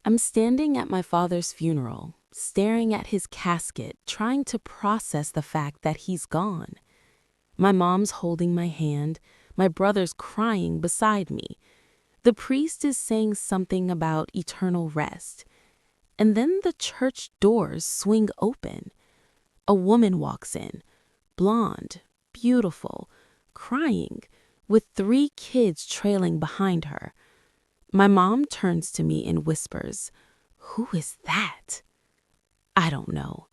I'm standing at my father's funeral, staring at his casket, trying to process the fact that he's gone. My mom's holding my hand, my brother's crying beside me. The priest is saying something about eternal rest. And then the church doors swing open. A woman walks in, blonde, beautiful, crying, with 3 kids trailing behind her. My mom turns to me and whispers, "Who is that?" I don't know.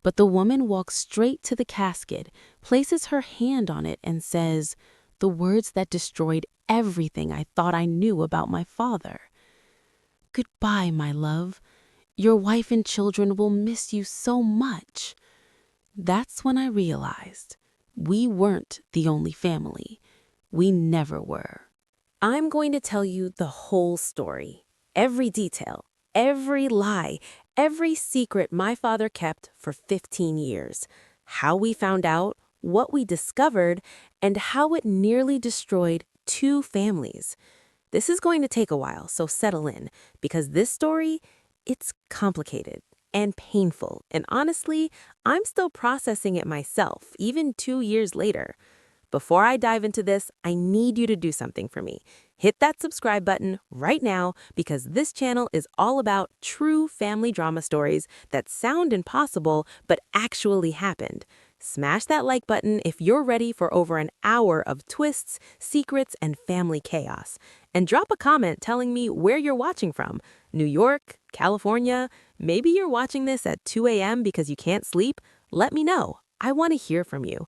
But the woman walks straight to the casket, places her hand on it, and says the words that destroyed everything I thought I knew about my father. "Goodbye, my love. Your wife and children will miss you so much." That's when I realized we weren't the only family. We never were. I'm going to tell you the whole story, every detail, every lie, every secret my father kept for 15 years, how we found out, what we discovered, and how it nearly destroyed 2 families. This is going to take a while, so settle in, because this story, it's complicated and painful, and honestly, I'm still processing it myself, even 2 years later. Before I dive into this, I need you to do something for me. Hit that subscribe button right now because this channel is all about true family drama stories that sound impossible but actually happened. Smash that like button if you're ready for over an hour of twists, secrets, and family chaos. And drop a comment telling me where you're watching from. New York, California, maybe you're watching this at 2 a.m. because you can't sleep. Let me know. I want to hear from you.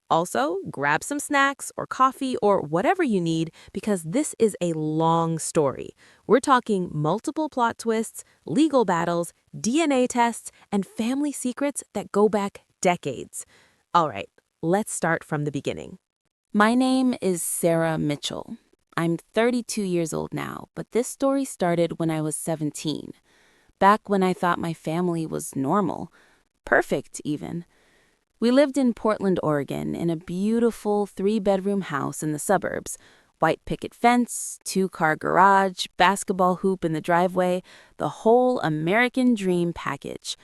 Also, grab some snacks or coffee or whatever you need because this is a long story. We're talking multiple plot twists, legal battles, DNA tests, and family secrets that go back decades. All right, let's start from the beginning. My name is Sarah Mitchell. I'm 32 years old now, but this story started when I was 17. Back when I thought my family was normal, perfect even. We lived in Portland, Oregon, in a beautiful 3-bedroom house in the suburbs. White picket fence, 2-car garage, basketball hoop in the driveway, the whole American dream package.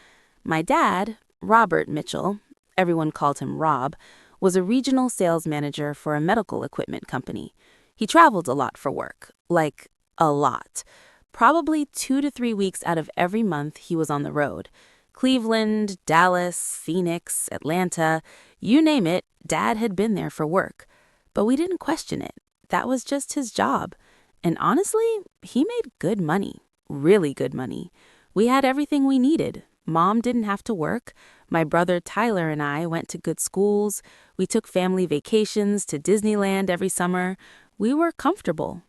My dad, Robert Mitchell, everyone called him Rob, was a regional sales manager for a medical equipment company. He traveled a lot for work, like a lot. Probably 2 to 3 weeks out of every month he was on the road. Cleveland, Dallas, Phoenix, Atlanta, you name it, Dad had been there for work. But we didn't question it. That was just his job. And honestly, he made good money, really good money. We had everything we needed. Mom didn't have to work. My brother Tyler and I went to good schools. We took family vacations to Disneyland every summer. We were comfortable.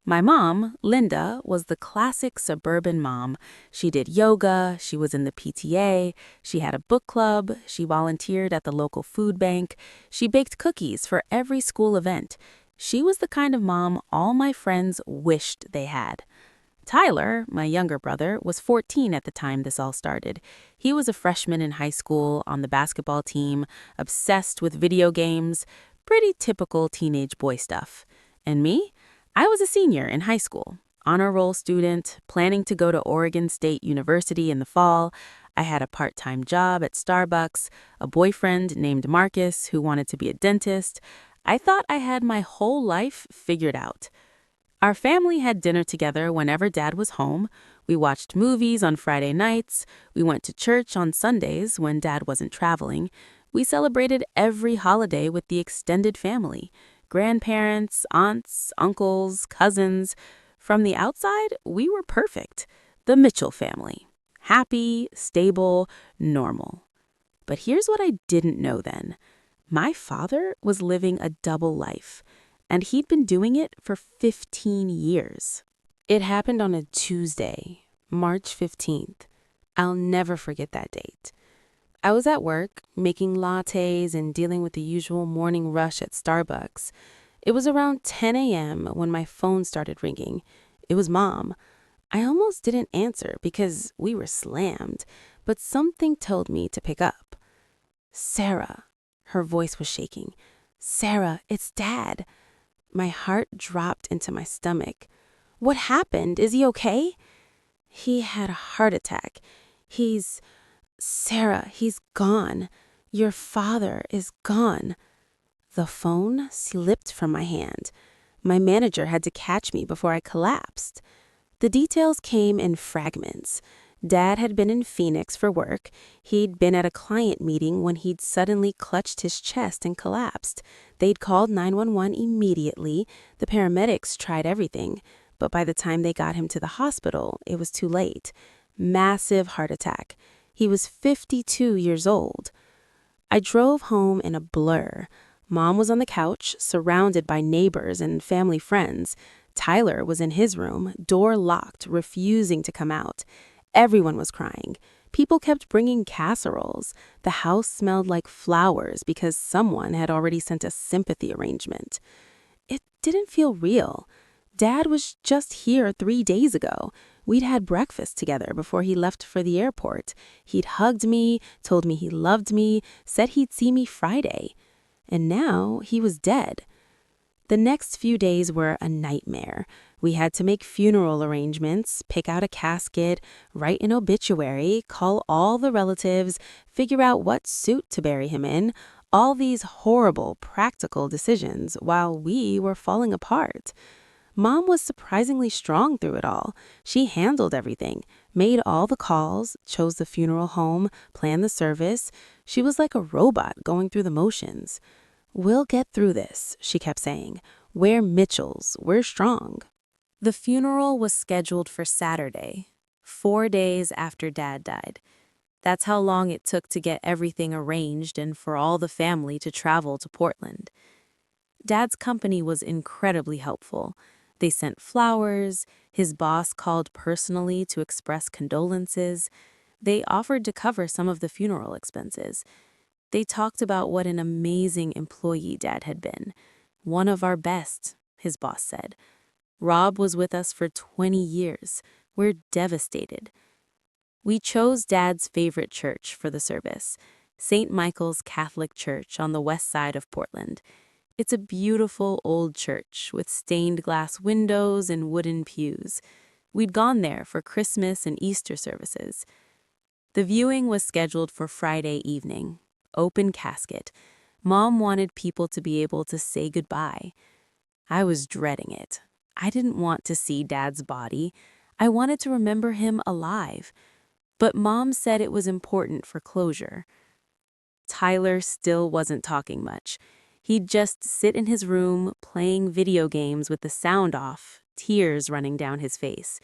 My mom, Linda, was the classic suburban mom. She did yoga, she was in the PTA, she had a book club, she volunteered at the local food bank, she baked cookies for every school event. She was the kind of mom all my friends wished they had. Tyler, my younger brother, was 14 at the time this all started. He was a freshman in high school on the basketball team, obsessed with video games, pretty typical teenage boy stuff. And me? I was a senior in high school, honor roll student, planning to go to Oregon State University in the fall. I had a part-time job at Starbucks, a boyfriend named Marcus who wanted to be a dentist. I thought I had my whole life figured out. Our family had dinner together whenever Dad was home. We watched movies on Friday nights. We went to church on Sundays when Dad wasn't traveling. We celebrated every holiday with the extended family. Grandparents, aunts, uncles, cousins. From the outside, we were perfect. The Mitchell family. Happy, stable, normal. But here's what I didn't know then. My father was living a double life, and he'd been doing it for 15 years. It happened on a Tuesday, March 15th. I'll never forget that date. I was at work, making lattes and dealing with the usual morning rush at Starbucks. It was around 10 a.m. when my phone started ringing. It was Mom. I almost didn't answer because we were slammed, but something told me to pick up. "Sarah," her voice was shaking. "Sarah, it's Dad." My heart dropped into my stomach. "What happened? Is he okay?" He had a heart attack. He's... Sarah, he's gone. Your father is gone. The phone slipped from my hand. My manager had to catch me before I collapsed. The details came in fragments. Dad had been in Phoenix for work. He'd been at a client meeting when he'd suddenly clutched his chest and collapsed. They'd called 911 immediately. The paramedics tried everything, but by the time they got him to the hospital, it was too late. Massive heart attack. He was 52 years old. I drove home in a blur. Mom was on the couch, surrounded by neighbors and family friends. Tyler was in his room, door locked, refusing to come out. Everyone was crying. People kept bringing casseroles. The house smelled like flowers because someone had already sent a sympathy arrangement. It didn't feel real. Dad was just here 3 days ago. We'd had breakfast together before he left for the airport. He'd hugged me, told me he loved me, said he'd see me Friday. And now he was dead. The next few days were a nightmare. We had to make funeral arrangements, pick out a casket, write an obituary, call all the relatives, figure out what suit to bury him in, all these horrible practical decisions while we were falling apart. Mom was surprisingly strong through it all. She handled everything, made all the calls, chose the funeral home, planned the service. She was like a robot going through the motions. "We'll get through this," she kept saying. "We're Mitchells. We're strong." The funeral was scheduled for Saturday, 4 days after Dad died. That's how long it took to get everything arranged and for all the family to travel to Portland. Dad's company was incredibly helpful. They sent flowers. His boss called personally to express condolences. They offered to cover some of the funeral expenses. They talked about what an amazing employee Dad had been. "One of our best," his boss said. "Rob was with us for 20 years. We're devastated." We chose Dad's favorite church for the service, St. Michael's Catholic Church on the west side of Portland. It's a beautiful old church with stained glass windows and wooden pews. We'd gone there for Christmas and Easter services. The viewing was scheduled for Friday evening. Open casket. Mom wanted people to be able to say goodbye. I was dreading it. I didn't want to see Dad's body. I wanted to remember him alive. But Mom said it was important for closure. Tyler still wasn't talking much. He'd just sit in his room playing video games with the sound off, tears running down his face.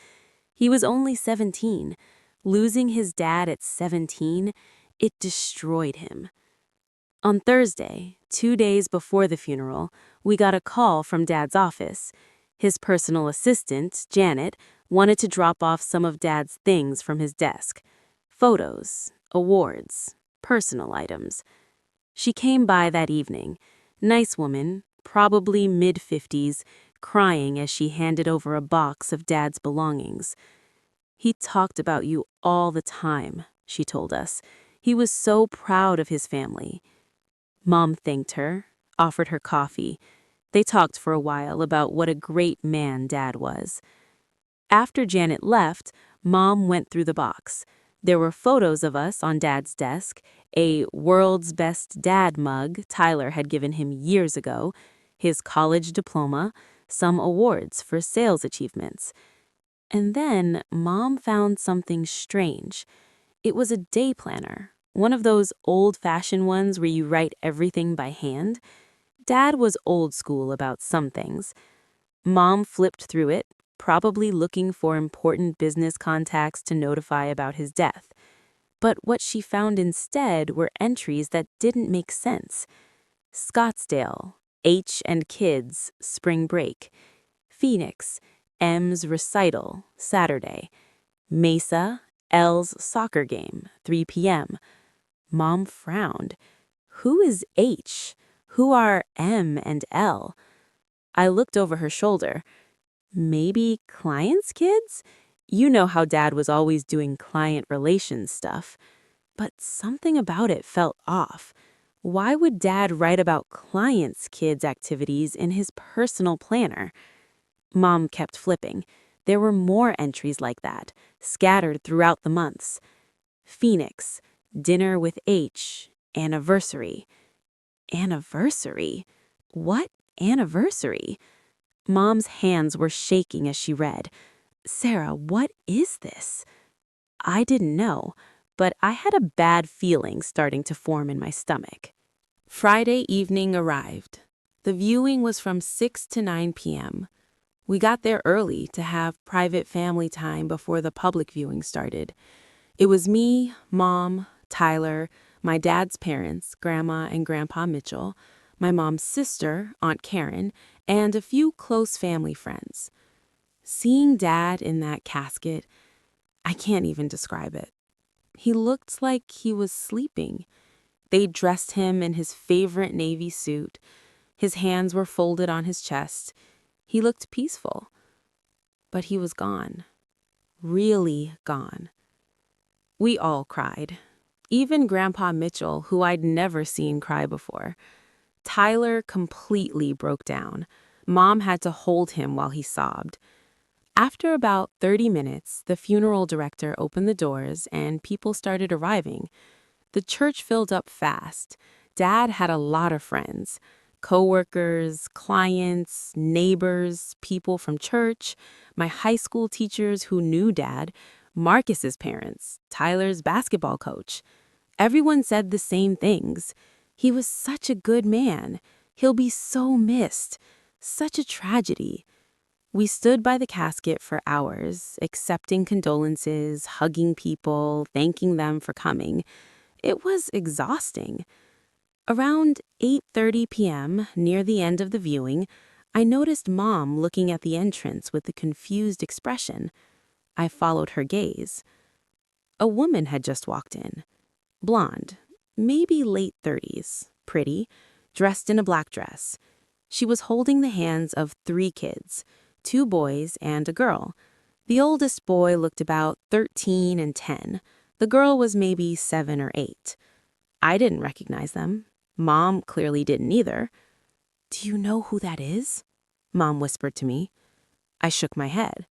He was only 17. Losing his dad at 17, it destroyed him. On Thursday, 2 days before the funeral, we got a call from Dad's office. His personal assistant, Janet, wanted to drop off some of Dad's things from his desk. Photos, awards, personal items. She came by that evening. Nice woman, probably mid-50s, crying as she handed over a box of Dad's belongings. "He talked about you all the time," she told us. "He was so proud of his family." Mom thanked her, offered her coffee. They talked for a while about what a great man Dad was. After Janet left, Mom went through the box. There were photos of us on Dad's desk, a World's Best Dad mug Tyler had given him years ago, his college diploma, some awards for sales achievements. And then Mom found something strange. It was a day planner, one of those old-fashioned ones where you write everything by hand. Dad was old school about some things. Mom flipped through it, probably looking for important business contacts to notify about his death. But what she found instead were entries that didn't make sense. Scottsdale, H and Kids, Spring Break. Phoenix, M's Recital, Saturday. Mesa, L's Soccer Game, 3 p.m. Mom frowned. Who is H? Who are M and L? I looked over her shoulder. Maybe clients' kids? You know how Dad was always doing client relations stuff. But something about it felt off. Why would Dad write about clients' kids' activities in his personal planner? Mom kept flipping. There were more entries like that, scattered throughout the months. Phoenix, dinner with H, anniversary. Anniversary? What anniversary? Mom's hands were shaking as she read. Sarah, what is this? I didn't know, but I had a bad feeling starting to form in my stomach. Friday evening arrived. The viewing was from 6 to 9 p.m. We got there early to have private family time before the public viewing started. It was me, Mom, Tyler, my dad's parents, Grandma and Grandpa Mitchell, my mom's sister, Aunt Karen, and a few close family friends. Seeing Dad in that casket, I can't even describe it. He looked like he was sleeping. They dressed him in his favorite navy suit. His hands were folded on his chest. He looked peaceful. But he was gone. Really gone. We all cried. Even Grandpa Mitchell, who I'd never seen cry before. Tyler completely broke down. Mom had to hold him while he sobbed. After about 30 minutes, the funeral director opened the doors and people started arriving. The church filled up fast. Dad had a lot of friends. Coworkers, clients, neighbors, people from church, my high school teachers who knew Dad, Marcus's parents, Tyler's basketball coach. Everyone said the same things. He was such a good man. He'll be so missed. Such a tragedy. We stood by the casket for hours, accepting condolences, hugging people, thanking them for coming. It was exhausting. Around 8:30 p.m., near the end of the viewing, I noticed Mom looking at the entrance with a confused expression. I followed her gaze. A woman had just walked in. Blonde, maybe late 30s, pretty, dressed in a black dress. She was holding the hands of 3 kids, 2 boys and a girl. The oldest boy looked about 13 and 10. The girl was maybe 7 or 8. I didn't recognize them. Mom clearly didn't either. "Do you know who that is?" Mom whispered to me. I shook my head.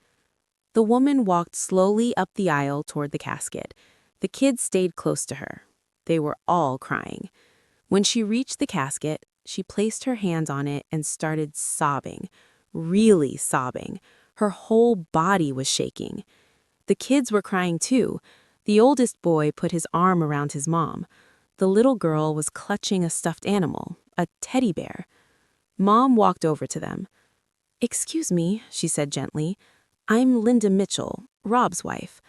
The woman walked slowly up the aisle toward the casket. The kids stayed close to her. They were all crying. When she reached the casket, she placed her hand on it and started sobbing, really sobbing. Her whole body was shaking. The kids were crying too. The oldest boy put his arm around his mom. The little girl was clutching a stuffed animal, a teddy bear. Mom walked over to them. "Excuse me," she said gently. "I'm Linda Mitchell, Rob's wife.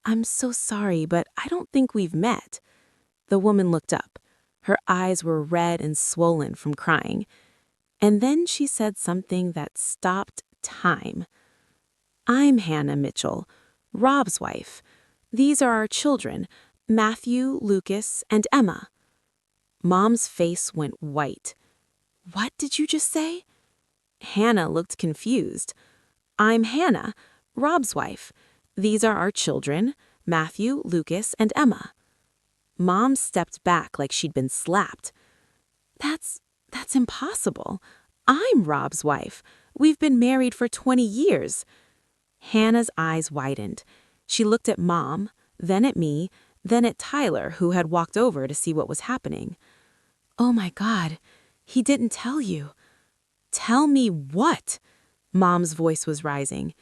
I'm so sorry, but I don't think we've met." The woman looked up. Her eyes were red and swollen from crying. And then she said something that stopped time. "I'm Hannah Mitchell, Rob's wife. These are our children, Matthew, Lucas, and Emma." Mom's face went white. "What did you just say?" Hannah looked confused. "I'm Hannah, Rob's wife. These are our children, Matthew, Lucas, and Emma." Mom stepped back like she'd been slapped. That's impossible. I'm Rob's wife. We've been married for 20 years. Hannah's eyes widened. She looked at Mom, then at me, then at Tyler, who had walked over to see what was happening. "Oh my God, he didn't tell you." "Tell me what?" Mom's voice was rising.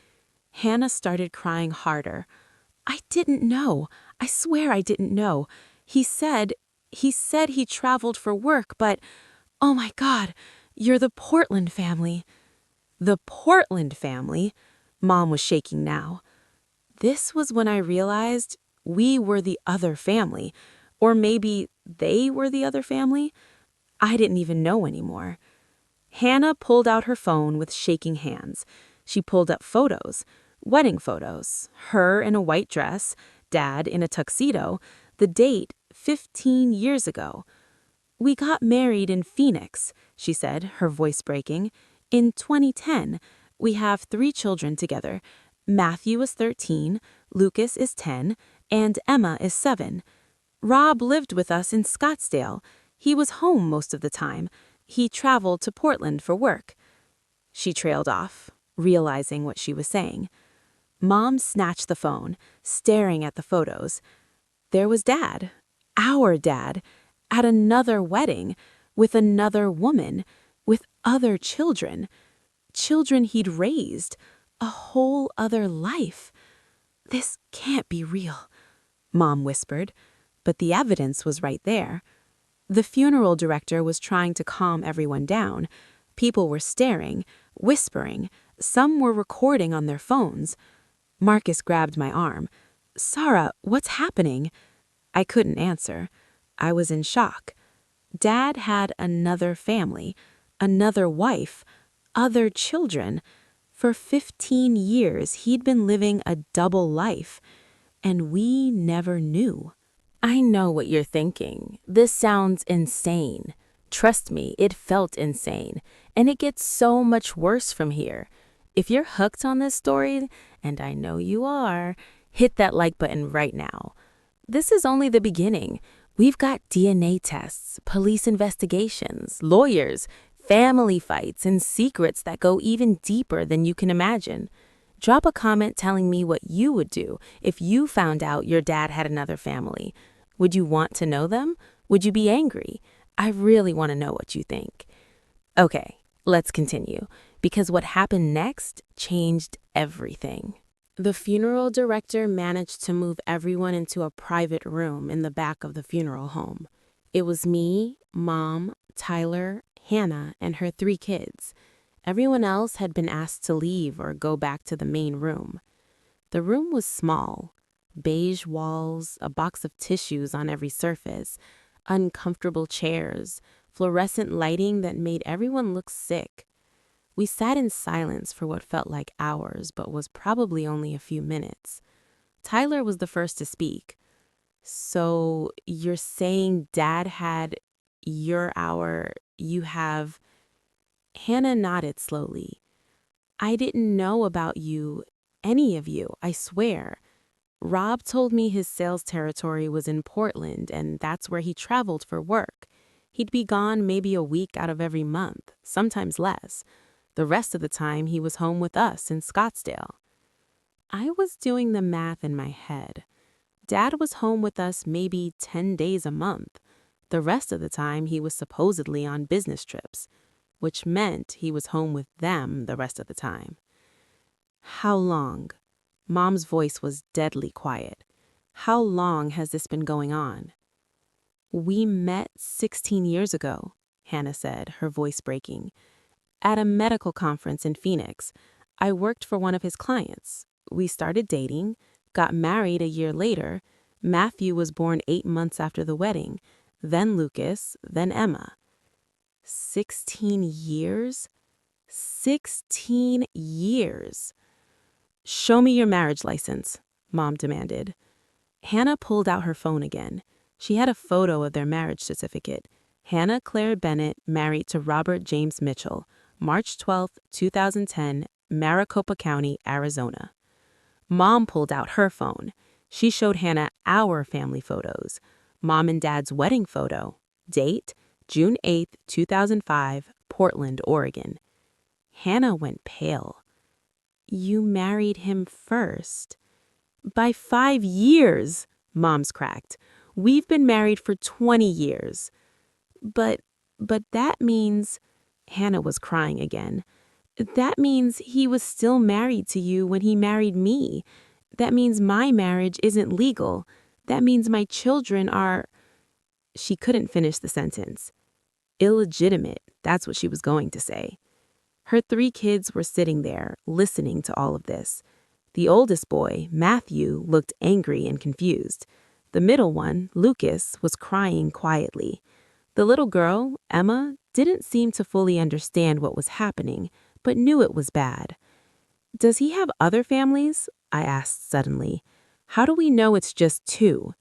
Hannah started crying harder. "I didn't know. I swear I didn't know. He said he traveled for work, but, oh my God, you're the Portland family." The Portland family? Mom was shaking now. This was when I realized we were the other family, or maybe they were the other family. I didn't even know anymore. Hannah pulled out her phone with shaking hands. She pulled up photos, wedding photos, her in a white dress, Dad in a tuxedo, the date 15 years ago. "We got married in Phoenix," she said, her voice breaking. "In 2010, we have 3 children together. Matthew is 13, Lucas is 10, and Emma is 7. Rob lived with us in Scottsdale. He was home most of the time. He traveled to Portland for work." She trailed off, realizing what she was saying. Mom snatched the phone, staring at the photos. There was Dad, our dad, at another wedding, with another woman, with other children. Children he'd raised, a whole other life. This can't be real, Mom whispered, but the evidence was right there. The funeral director was trying to calm everyone down. People were staring, whispering. Some were recording on their phones. Marcus grabbed my arm. "Sarah, what's happening?" I couldn't answer. I was in shock. Dad had another family, another wife, other children. For 15 years, he'd been living a double life, and we never knew. I know what you're thinking. This sounds insane. Trust me, it felt insane, and it gets so much worse from here. If you're hooked on this story, and I know you are, hit that like button right now. This is only the beginning. We've got DNA tests, police investigations, lawyers, family fights, and secrets that go even deeper than you can imagine. Drop a comment telling me what you would do if you found out your dad had another family. Would you want to know them? Would you be angry? I really want to know what you think. Okay, let's continue, because what happened next changed everything. The funeral director managed to move everyone into a private room in the back of the funeral home. It was me, Mom, Tyler, Hannah, and her 3 kids. Everyone else had been asked to leave or go back to the main room. The room was small. Beige walls, a box of tissues on every surface, uncomfortable chairs, fluorescent lighting that made everyone look sick. We sat in silence for what felt like hours, but was probably only a few minutes. Tyler was the first to speak. "So you're saying Dad had you have..." Hannah nodded slowly. "I didn't know about you, any of you, I swear. Rob told me his sales territory was in Portland, and that's where he traveled for work. He'd be gone maybe a week out of every month, sometimes less. The rest of the time, he was home with us in Scottsdale." I was doing the math in my head. Dad was home with us maybe 10 days a month. The rest of the time, he was supposedly on business trips, which meant he was home with them the rest of the time. "How long?" Mom's voice was deadly quiet. "How long has this been going on?" "We met 16 years ago," Hannah said, her voice breaking. "At a medical conference in Phoenix. I worked for one of his clients. We started dating, got married a year later. Matthew was born 8 months after the wedding, then Lucas, then Emma." 16 years? 16 years. "Show me your marriage license," Mom demanded. Hannah pulled out her phone again. She had a photo of their marriage certificate. Hannah Claire Bennett, married to Robert James Mitchell, March 12, 2010, Maricopa County, Arizona. Mom pulled out her phone. She showed Hannah our family photos. Mom and Dad's wedding photo. Date, June 8, 2005, Portland, Oregon. Hannah went pale. "You married him first." "By 5 years," Mom's cracked. "We've been married for 20 years. But that means..." Hannah was crying again. "That means he was still married to you when he married me. That means my marriage isn't legal. That means my children are..." She couldn't finish the sentence. Illegitimate, that's what she was going to say. Her 3 kids were sitting there, listening to all of this. The oldest boy, Matthew, looked angry and confused. The middle one, Lucas, was crying quietly. The little girl, Emma, didn't seem to fully understand what was happening, but knew it was bad. "Does he have other families?" I asked suddenly. "How do we know it's just 2?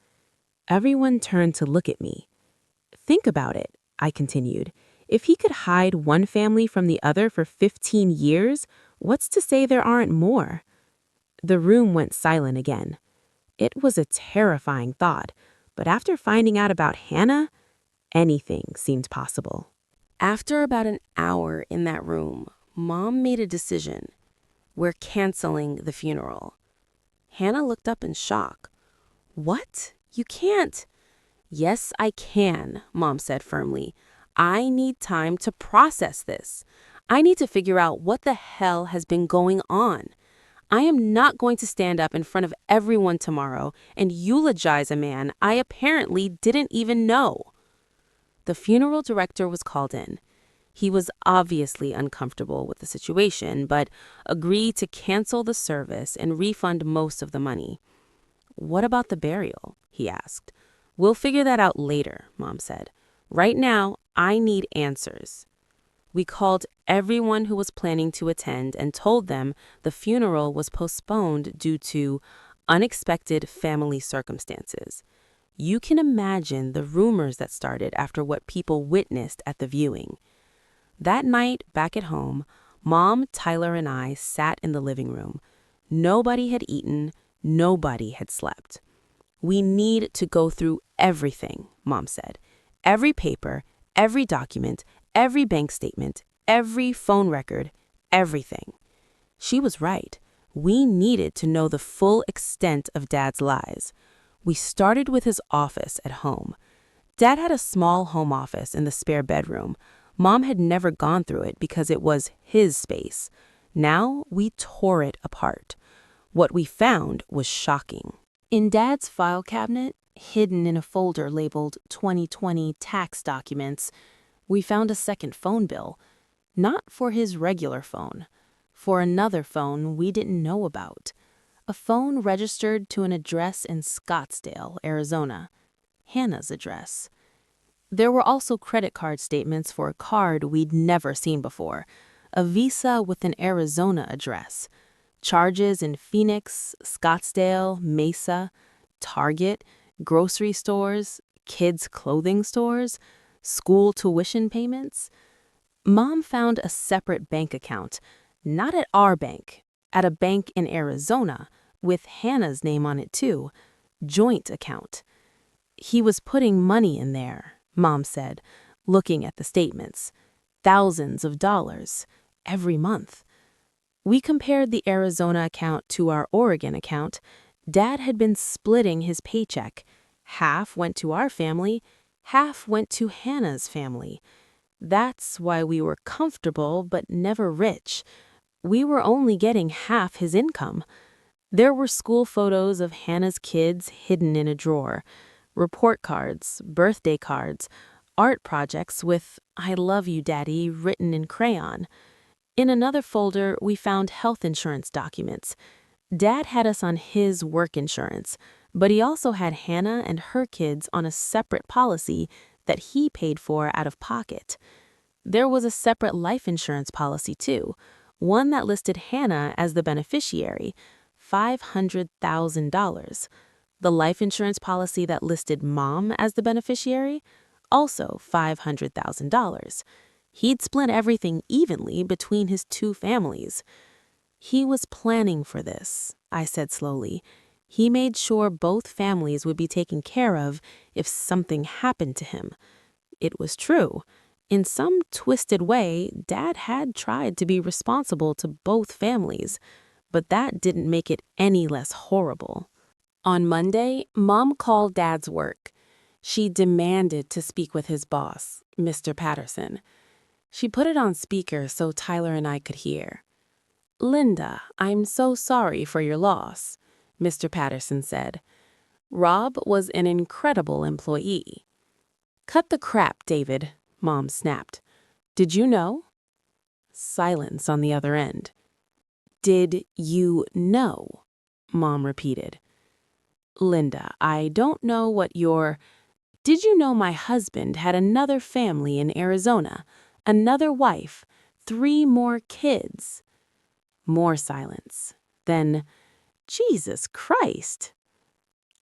Everyone turned to look at me. "Think about it," I continued. "If he could hide one family from the other for 15 years, what's to say there aren't more?" The room went silent again. It was a terrifying thought, but after finding out about Hannah, anything seemed possible. After about an hour in that room, Mom made a decision. "We're canceling the funeral." Hannah looked up in shock. What? You can't. Yes, I can, Mom said firmly. I need time to process this. I need to figure out what the hell has been going on. I am not going to stand up in front of everyone tomorrow and eulogize a man I apparently didn't even know. The funeral director was called in. He was obviously uncomfortable with the situation, but agreed to cancel the service and refund most of the money. What about the burial? He asked. We'll figure that out later, Mom said. Right now, I need answers. We called everyone who was planning to attend and told them the funeral was postponed due to unexpected family circumstances. You can imagine the rumors that started after what people witnessed at the viewing. That night, back at home, Mom, Tyler, and I sat in the living room. Nobody had eaten, nobody had slept. We need to go through everything, Mom said. Every paper, every document, every bank statement, every phone record, everything. She was right. We needed to know the full extent of Dad's lies. We started with his office at home. Dad had a small home office in the spare bedroom. Mom had never gone through it because it was his space. Now we tore it apart. What we found was shocking. In Dad's file cabinet, hidden in a folder labeled 2020 tax documents, we found a second phone bill. Not for his regular phone. For another phone we didn't know about. A phone registered to an address in Scottsdale, Arizona. Hannah's address. There were also credit card statements for a card we'd never seen before. A Visa with an Arizona address. Charges in Phoenix, Scottsdale, Mesa, Target, grocery stores, kids' clothing stores, school tuition payments. Mom found a separate bank account, not at our bank, at a bank in Arizona, with Hannah's name on it too, joint account. He was putting money in there, Mom said, looking at the statements. Thousands of dollars, every month. We compared the Arizona account to our Oregon account. Dad had been splitting his paycheck. Half went to our family, half went to Hannah's family. That's why we were comfortable but never rich. We were only getting half his income. There were school photos of Hannah's kids hidden in a drawer, report cards, birthday cards, art projects with "I love you, Daddy" written in crayon. In another folder, we found health insurance documents. Dad had us on his work insurance, but he also had Hannah and her kids on a separate policy that he paid for out of pocket. There was a separate life insurance policy too, one that listed Hannah as the beneficiary, $500,000. The life insurance policy that listed Mom as the beneficiary, also $500,000. He'd split everything evenly between his two families. He was planning for this, I said slowly. He made sure both families would be taken care of if something happened to him. It was true. In some twisted way, Dad had tried to be responsible to both families, but that didn't make it any less horrible. On Monday, Mom called Dad's work. She demanded to speak with his boss, Mr. Patterson. She put it on speaker so Tyler and I could hear. "Linda, I'm so sorry for your loss," Mr. Patterson said. "Rob was an incredible employee." "Cut the crap, David," Mom snapped. "Did you know?" Silence on the other end. "Did you know?" Mom repeated. "Linda, I don't know what you're... Did you know my husband had another family in Arizona? Another wife, 3 more kids?" More silence. Then, "Jesus Christ."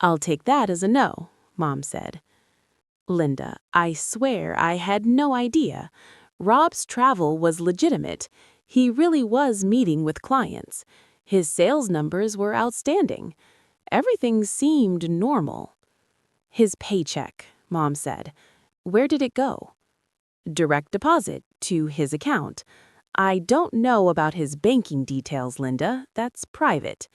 "I'll take that as a no," Mom said. "Linda, I swear I had no idea. Rob's travel was legitimate. He really was meeting with clients. His sales numbers were outstanding. Everything seemed normal." "His paycheck," Mom said. "Where did it go?" "Direct deposit to his account. I don't know about his banking details, Linda. That's private."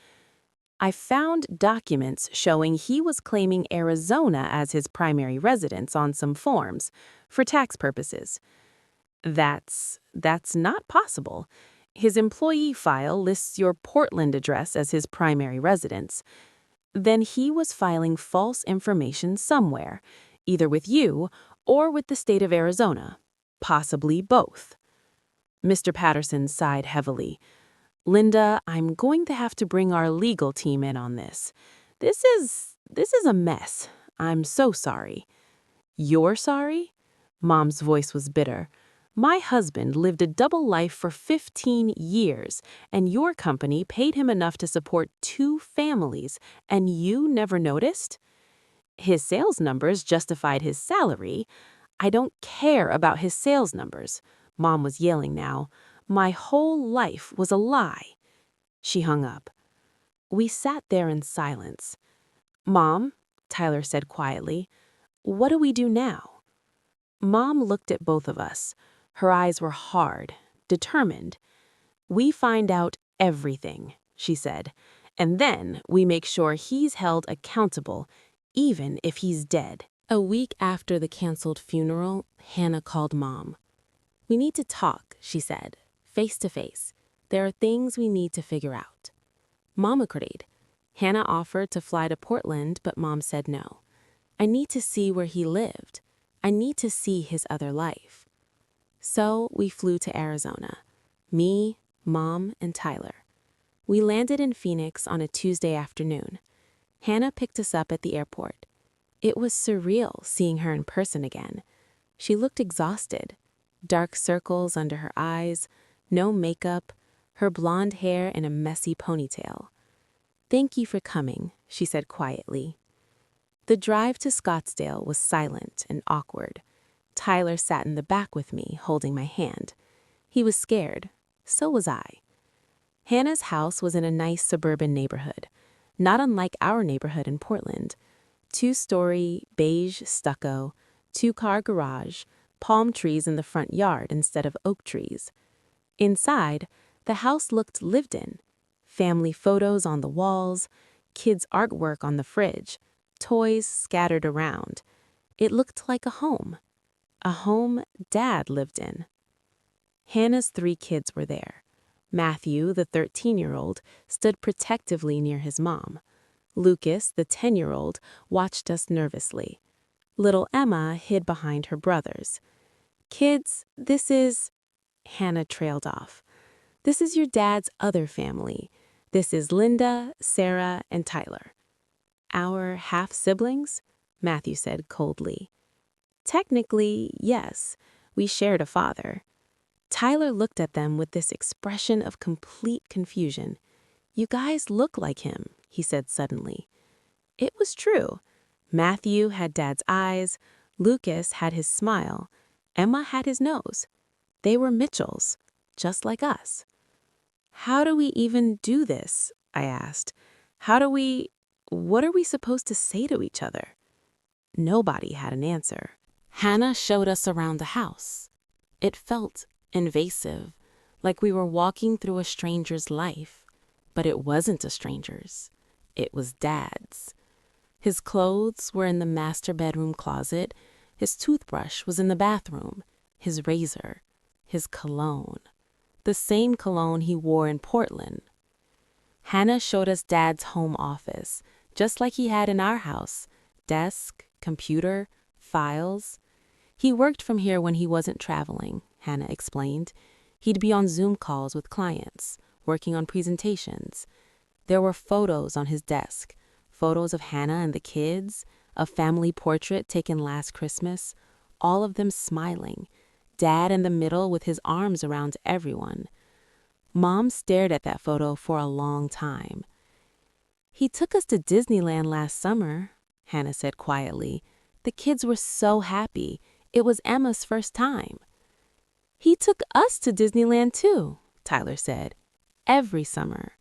I found documents showing he was claiming Arizona as his primary residence on some forms for tax purposes. That's not possible. His employee file lists your Portland address as his primary residence. Then he was filing false information somewhere, either with you or with the state of Arizona, possibly both. Mr. Patterson sighed heavily. Linda, I'm going to have to bring our legal team in on this. This is a mess. I'm so sorry. You're sorry? Mom's voice was bitter. My husband lived a double life for 15 years, and your company paid him enough to support 2 families, and you never noticed? His sales numbers justified his salary. I don't care about his sales numbers. Mom was yelling now. My whole life was a lie. She hung up. We sat there in silence. Mom, Tyler said quietly, what do we do now? Mom looked at both of us. Her eyes were hard, determined. We find out everything, she said, and then we make sure he's held accountable, even if he's dead. A week after the canceled funeral, Hannah called Mom. We need to talk, she said, face to face. There are things we need to figure out. Mom agreed. Hannah offered to fly to Portland, but Mom said no. I need to see where he lived. I need to see his other life. So we flew to Arizona. Me, Mom, and Tyler. We landed in Phoenix on a Tuesday afternoon. Hannah picked us up at the airport. It was surreal seeing her in person again. She looked exhausted. Dark circles under her eyes, no makeup, her blonde hair in a messy ponytail. Thank you for coming, she said quietly. The drive to Scottsdale was silent and awkward. Tyler sat in the back with me, holding my hand. He was scared. So was I. Hannah's house was in a nice suburban neighborhood, not unlike our neighborhood in Portland. 2-story, beige stucco, 2-car garage, palm trees in the front yard instead of oak trees. Inside, the house looked lived in. Family photos on the walls, kids' artwork on the fridge, toys scattered around. It looked like a home Dad lived in. Hannah's 3 kids were there. Matthew, the 13-year-old, stood protectively near his mom. Lucas, the 10-year-old, watched us nervously. Little Emma hid behind her brothers. Kids, this is... Hannah trailed off. This is your dad's other family. This is Linda, Sarah, and Tyler. Our half-siblings? Matthew said coldly. Technically, yes, we shared a father. Tyler looked at them with this expression of complete confusion. You guys look like him, he said suddenly. It was true. Matthew had Dad's eyes, Lucas had his smile, Emma had his nose. They were Mitchells, just like us. How do we even do this? I asked. What are we supposed to say to each other? Nobody had an answer. Hannah showed us around the house. It felt invasive, like we were walking through a stranger's life. But it wasn't a stranger's. It was Dad's. His clothes were in the master bedroom closet. His toothbrush was in the bathroom. His razor. His cologne. The same cologne he wore in Portland. Hannah showed us Dad's home office, just like he had in our house. Desk, computer, files. He worked from here when he wasn't traveling, Hannah explained. He'd be on Zoom calls with clients, working on presentations. There were photos on his desk, photos of Hannah and the kids, a family portrait taken last Christmas, all of them smiling, Dad in the middle with his arms around everyone. Mom stared at that photo for a long time. He took us to Disneyland last summer, Hannah said quietly. The kids were so happy. It was Emma's first time. He took us to Disneyland too, Tyler said. Every summer.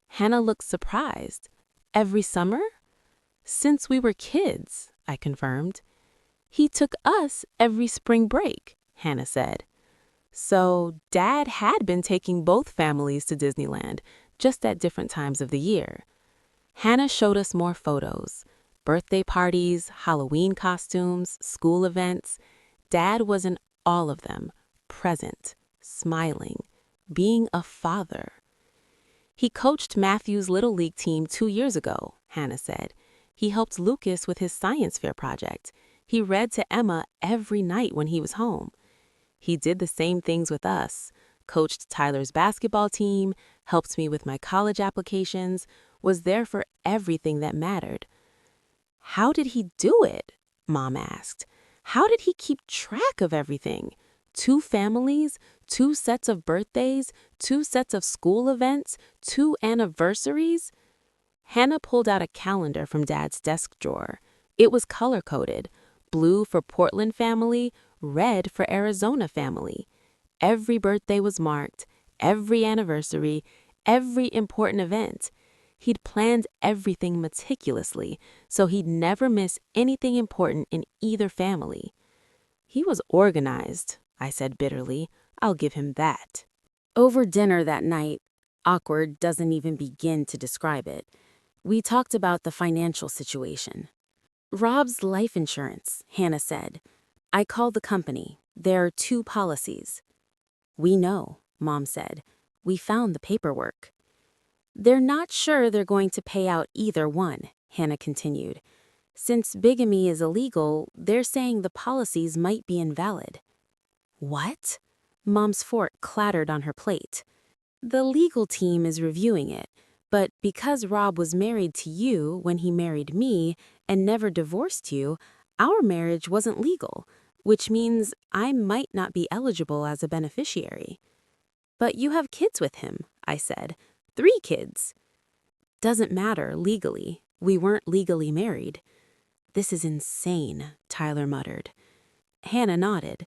Hannah looked surprised. Every summer? Since we were kids, I confirmed. He took us every spring break, Hannah said. So Dad had been taking both families to Disneyland, just at different times of the year. Hannah showed us more photos. Birthday parties, Halloween costumes, school events. Dad was in all of them, present, smiling, being a father. He coached Matthew's Little League team 2 years ago, Hannah said. He helped Lucas with his science fair project. He read to Emma every night when he was home. He did the same things with us, coached Tyler's basketball team, helped me with my college applications, was there for everything that mattered. How did he do it? Mom asked. How did he keep track of everything? 2 families, 2 sets of birthdays, 2 sets of school events, 2 anniversaries? Hannah pulled out a calendar from Dad's desk drawer. It was color-coded, blue for Portland family, red for Arizona family. Every birthday was marked, every anniversary, every important event. He'd planned everything meticulously, so he'd never miss anything important in either family. He was organized, I said bitterly. I'll give him that. Over dinner that night, awkward doesn't even begin to describe it, we talked about the financial situation. Rob's life insurance, Hannah said. I called the company. There are 2 policies. We know, Mom said. We found the paperwork. They're not sure they're going to pay out either one, Hannah continued. Since bigamy is illegal, they're saying the policies might be invalid. What? Mom's fork clattered on her plate. The legal team is reviewing it, but because Rob was married to you when he married me and never divorced you, our marriage wasn't legal, which means I might not be eligible as a beneficiary. But you have kids with him, I said. 3 kids. Doesn't matter legally. We weren't legally married. This is insane, Tyler muttered. Hannah nodded.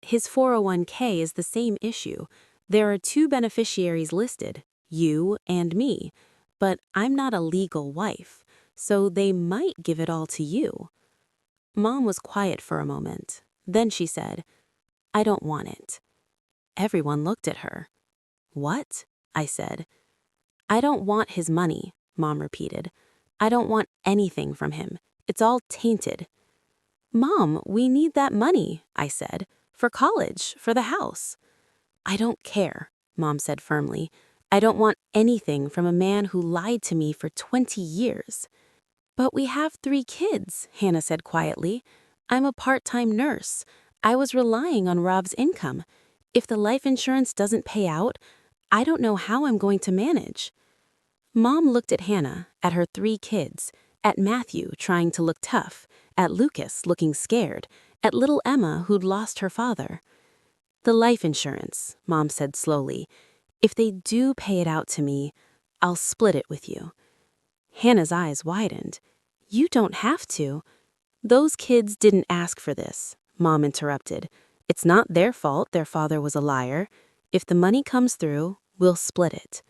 His 401k is the same issue. There are 2 beneficiaries listed, you and me, but I'm not a legal wife, so they might give it all to you. Mom was quiet for a moment. Then she said, I don't want it. Everyone looked at her. What? I said. I don't want his money, Mom repeated. I don't want anything from him. It's all tainted. Mom, we need that money, I said, for college, for the house. I don't care, Mom said firmly. I don't want anything from a man who lied to me for 20 years. But we have 3 kids, Hannah said quietly. I'm a part-time nurse. I was relying on Rob's income. If the life insurance doesn't pay out, I don't know how I'm going to manage. Mom looked at Hannah, at her 3 kids, at Matthew trying to look tough, at Lucas looking scared, at little Emma who'd lost her father. The life insurance, Mom said slowly. If they do pay it out to me, I'll split it with you. Hannah's eyes widened. You don't have to. Those kids didn't ask for this, Mom interrupted. It's not their fault their father was a liar. If the money comes through, we'll split it.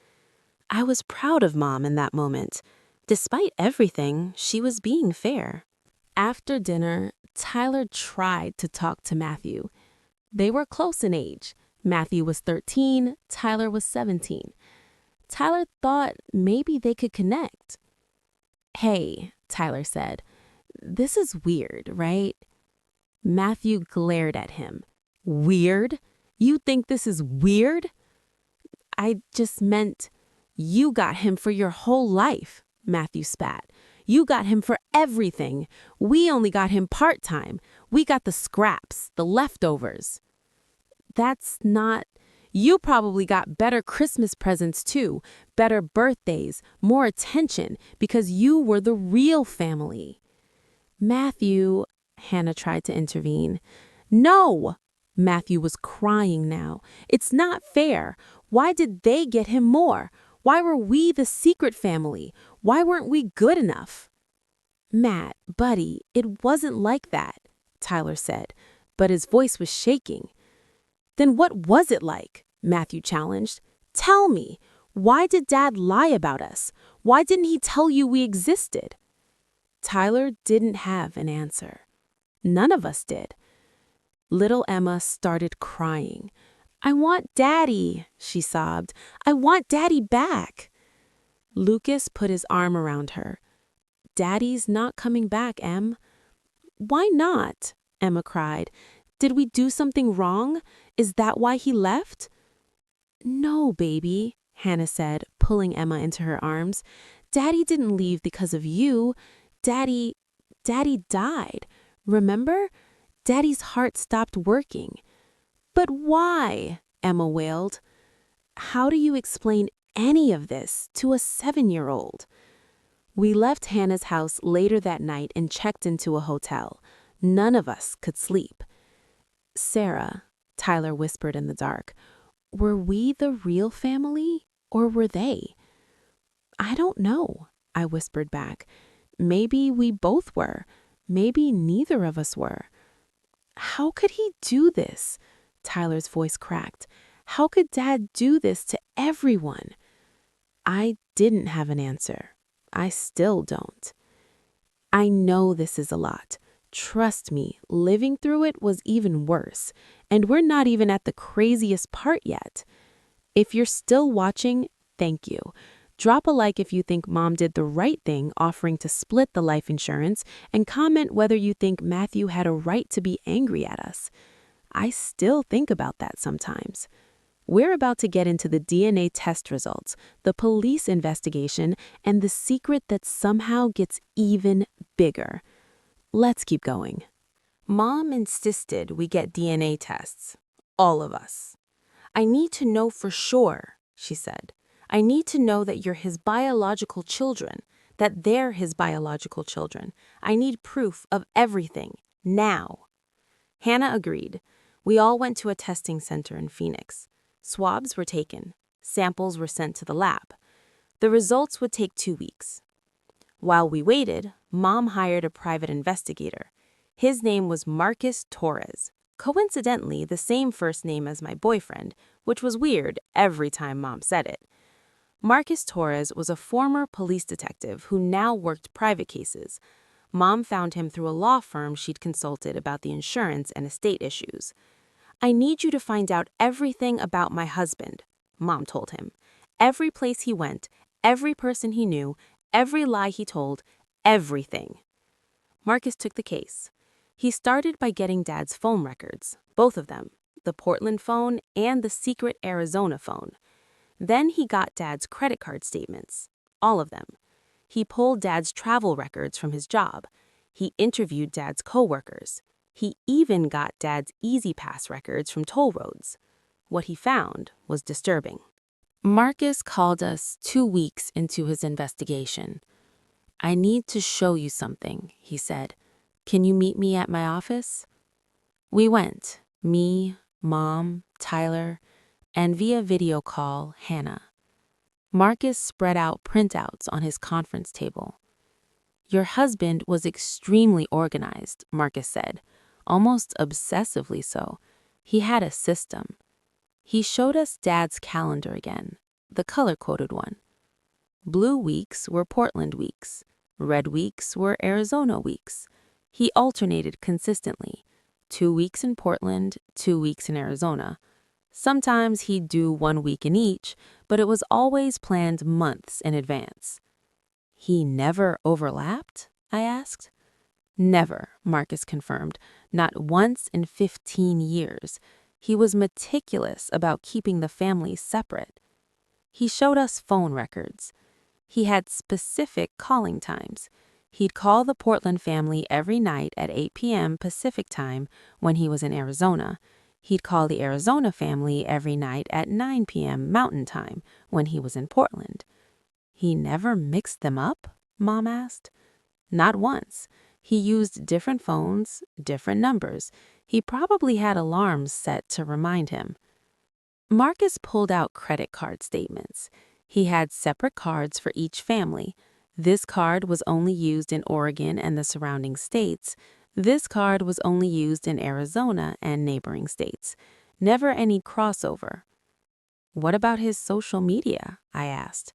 I was proud of Mom in that moment. Despite everything, she was being fair. After dinner, Tyler tried to talk to Matthew. They were close in age. Matthew was 13, Tyler was 17. Tyler thought maybe they could connect. Hey, Tyler said, this is weird, right? Matthew glared at him. Weird? You think this is weird? I just meant you got him for your whole life, Matthew spat. You got him for everything. We only got him part-time. We got the scraps, the leftovers. That's not... You probably got better Christmas presents too, better birthdays, more attention, because you were the real family. Matthew, Hannah tried to intervene. No! Matthew was crying now. It's not fair. Why did they get him more? Why were we the secret family? Why weren't we good enough? Matt, buddy, it wasn't like that, Tyler said, but his voice was shaking. Then what was it like? Matthew challenged. Tell me, why did Dad lie about us? Why didn't he tell you we existed? Tyler didn't have an answer. None of us did. Little Emma started crying. I want Daddy, she sobbed. I want Daddy back. Lucas put his arm around her. Daddy's not coming back, Em. Why not? Emma cried. Did we do something wrong? Is that why he left? No, baby, Hannah said, pulling Emma into her arms. Daddy didn't leave because of you. Daddy died. Remember? Daddy's heart stopped working. But why? Emma wailed. How do you explain any of this to a 7-year-old? We left Hannah's house later that night and checked into a hotel. None of us could sleep. Sarah, Tyler whispered in the dark, were we the real family or were they? I don't know, I whispered back. Maybe we both were. Maybe neither of us were. How could he do this? Tyler's voice cracked. How could Dad do this to everyone? I didn't have an answer. I still don't. I know this is a lot. Trust me, living through it was even worse, and we're not even at the craziest part yet. If you're still watching, thank you. Drop a like if you think Mom did the right thing offering to split the life insurance, and comment whether you think Matthew had a right to be angry at us. I still think about that sometimes. We're about to get into the DNA test results, the police investigation, and the secret that somehow gets even bigger. Let's keep going. Mom insisted we get DNA tests. All of us. I need to know for sure, she said. I need to know that you're his biological children, that they're his biological children. I need proof of everything, now. Hannah agreed. We all went to a testing center in Phoenix. Swabs were taken. Samples were sent to the lab. The results would take 2 weeks. While we waited, Mom hired a private investigator. His name was Marcus Torres, coincidentally the same first name as my boyfriend, which was weird every time Mom said it. Marcus Torres was a former police detective who now worked private cases. Mom found him through a law firm she'd consulted about the insurance and estate issues. I need you to find out everything about my husband, Mom told him. Every place he went, every person he knew, every lie he told, everything. Marcus took the case. He started by getting Dad's phone records, both of them, the Portland phone and the secret Arizona phone. Then he got Dad's credit card statements, all of them. He pulled Dad's travel records from his job. He interviewed Dad's coworkers. He even got Dad's Easy Pass records from toll roads. What he found was disturbing. Marcus called us 2 weeks into his investigation. I need to show you something, he said. Can you meet me at my office? We went, me, Mom, Tyler, and via video call, Hannah. Marcus spread out printouts on his conference table. Your husband was extremely organized, Marcus said, almost obsessively so. He had a system. He showed us Dad's calendar again, the color-coded one. Blue weeks were Portland weeks. Red weeks were Arizona weeks. He alternated consistently, 2 weeks in Portland, 2 weeks in Arizona. Sometimes he'd do 1 week in each, but it was always planned months in advance. He never overlapped? I asked. Never, Marcus confirmed, not once in 15 years. He was meticulous about keeping the families separate. He showed us phone records. He had specific calling times. He'd call the Portland family every night at 8 p.m. Pacific time when he was in Arizona. He'd call the Arizona family every night at 9 p.m. Mountain time when he was in Portland. He never mixed them up? Mom asked. Not once. He used different phones, different numbers. He probably had alarms set to remind him. Marcus pulled out credit card statements. He had separate cards for each family. This card was only used in Oregon and the surrounding states. This card was only used in Arizona and neighboring states. Never any crossover. What about his social media? I asked.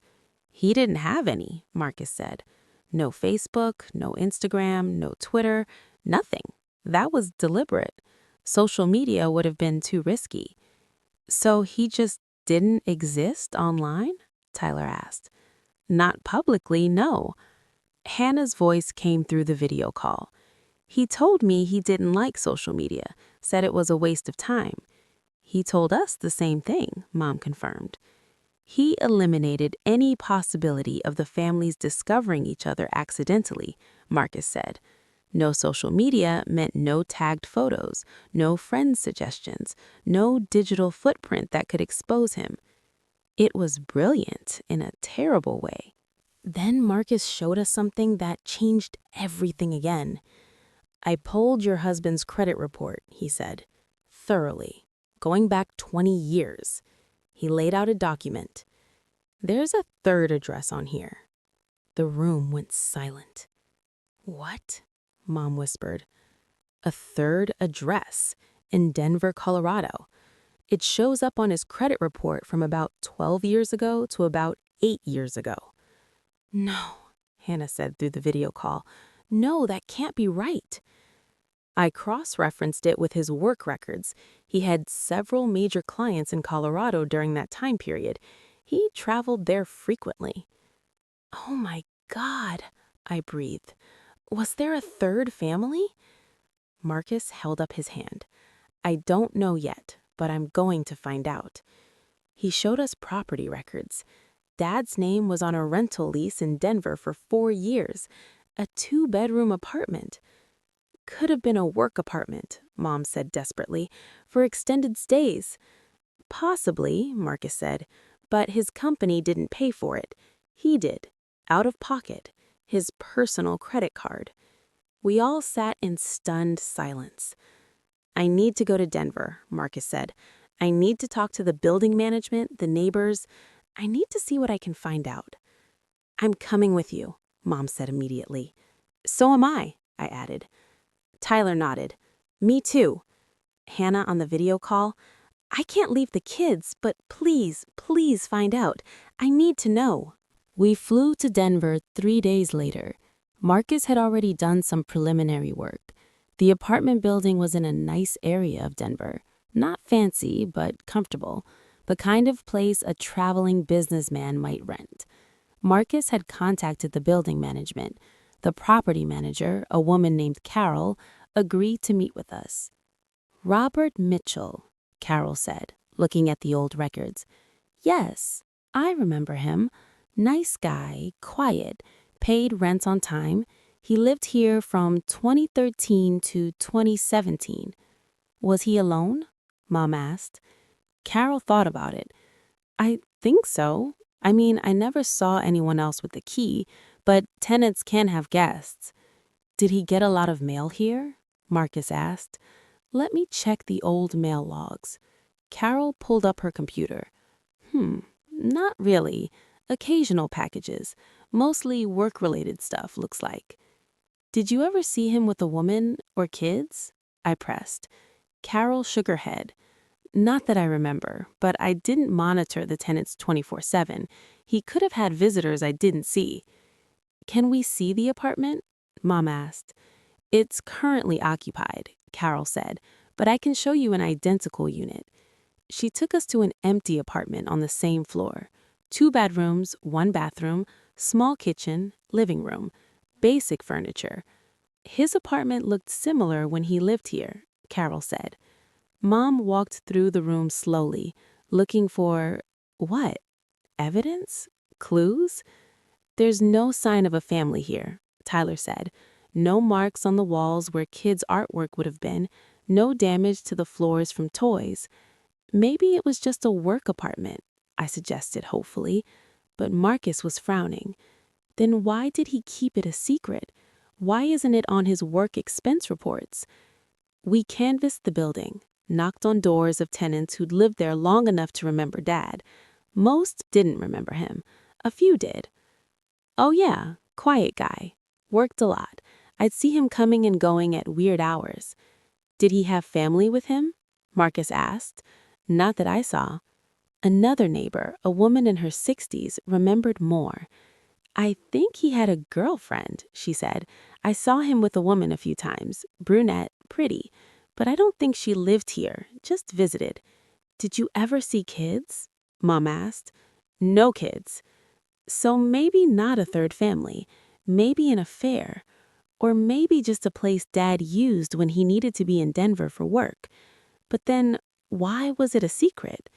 He didn't have any, Marcus said. No Facebook, no Instagram, no Twitter, nothing. That was deliberate. Social media would have been too risky. So he just didn't exist online? Tyler asked. Not publicly, no. Hannah's voice came through the video call. He told me he didn't like social media, said it was a waste of time. He told us the same thing, Mom confirmed. He eliminated any possibility of the families discovering each other accidentally, Marcus said. No social media meant no tagged photos, no friend suggestions, no digital footprint that could expose him. It was brilliant in a terrible way. Then Marcus showed us something that changed everything again. I pulled your husband's credit report, he said, thoroughly, going back 20 years. He laid out a document. There's a third address on here. The room went silent. What? Mom whispered. A third address in Denver, Colorado. It shows up on his credit report from about 12 years ago to about 8 years ago. No, Hannah said through the video call. No, that can't be right. I cross-referenced it with his work records. He had several major clients in Colorado during that time period. He traveled there frequently. Oh my God, I breathed. Was there a third family? Marcus held up his hand. I don't know yet, but I'm going to find out. He showed us property records. Dad's name was on a rental lease in Denver for 4 years, a 2-bedroom apartment. Could have been a work apartment, Mom said desperately, for extended stays. Possibly, Marcus said, but his company didn't pay for it. He did, out of pocket, his personal credit card. We all sat in stunned silence. I need to go to Denver, Marcus said. I need to talk to the building management, the neighbors. I need to see what I can find out. I'm coming with you, Mom said immediately. So am I added. Tyler nodded. Me too. Hannah on the video call. I can't leave the kids, but please, please find out. I need to know. We flew to Denver 3 days later. Marcus had already done some preliminary work. The apartment building was in a nice area of Denver. Not fancy, but comfortable. The kind of place a traveling businessman might rent. Marcus had contacted the building management. The property manager, a woman named Carol, agreed to meet with us. Robert Mitchell, Carol said, looking at the old records. Yes, I remember him. Nice guy, quiet, paid rent on time. He lived here from 2013 to 2017. Was he alone? Mom asked. Carol thought about it. I think so. I mean, I never saw anyone else with the key, but tenants can have guests. Did he get a lot of mail here? Marcus asked. Let me check the old mail logs. Carol pulled up her computer. Not really. Occasional packages. Mostly work-related stuff, looks like. Did you ever see him with a woman or kids? I pressed. Carol shook her head. Not that I remember, but I didn't monitor the tenants 24/7. He could have had visitors I didn't see. Can we see the apartment? Mom asked. It's currently occupied, Carol said, but I can show you an identical unit. She took us to an empty apartment on the same floor. 2 bedrooms, 1 bathroom, small kitchen, living room, basic furniture. His apartment looked similar when he lived here, Carol said. Mom walked through the room slowly, looking for, what? Evidence? Clues? There's no sign of a family here, Tyler said. No marks on the walls where kids' artwork would have been, no damage to the floors from toys. Maybe it was just a work apartment, I suggested hopefully, but Marcus was frowning. Then why did he keep it a secret? Why isn't it on his work expense reports? We canvassed the building, knocked on doors of tenants who'd lived there long enough to remember Dad. Most didn't remember him. A few did. Oh yeah, quiet guy. Worked a lot. I'd see him coming and going at weird hours. Did he have family with him? Marcus asked. Not that I saw. Another neighbor, a woman in her 60s, remembered more. I think he had a girlfriend, she said. I saw him with a woman a few times, brunette, pretty, but I don't think she lived here, just visited. Did you ever see kids? Mom asked. No kids. So maybe not a third family, maybe an affair, or maybe just a place Dad used when he needed to be in Denver for work. But then, why was it a secret?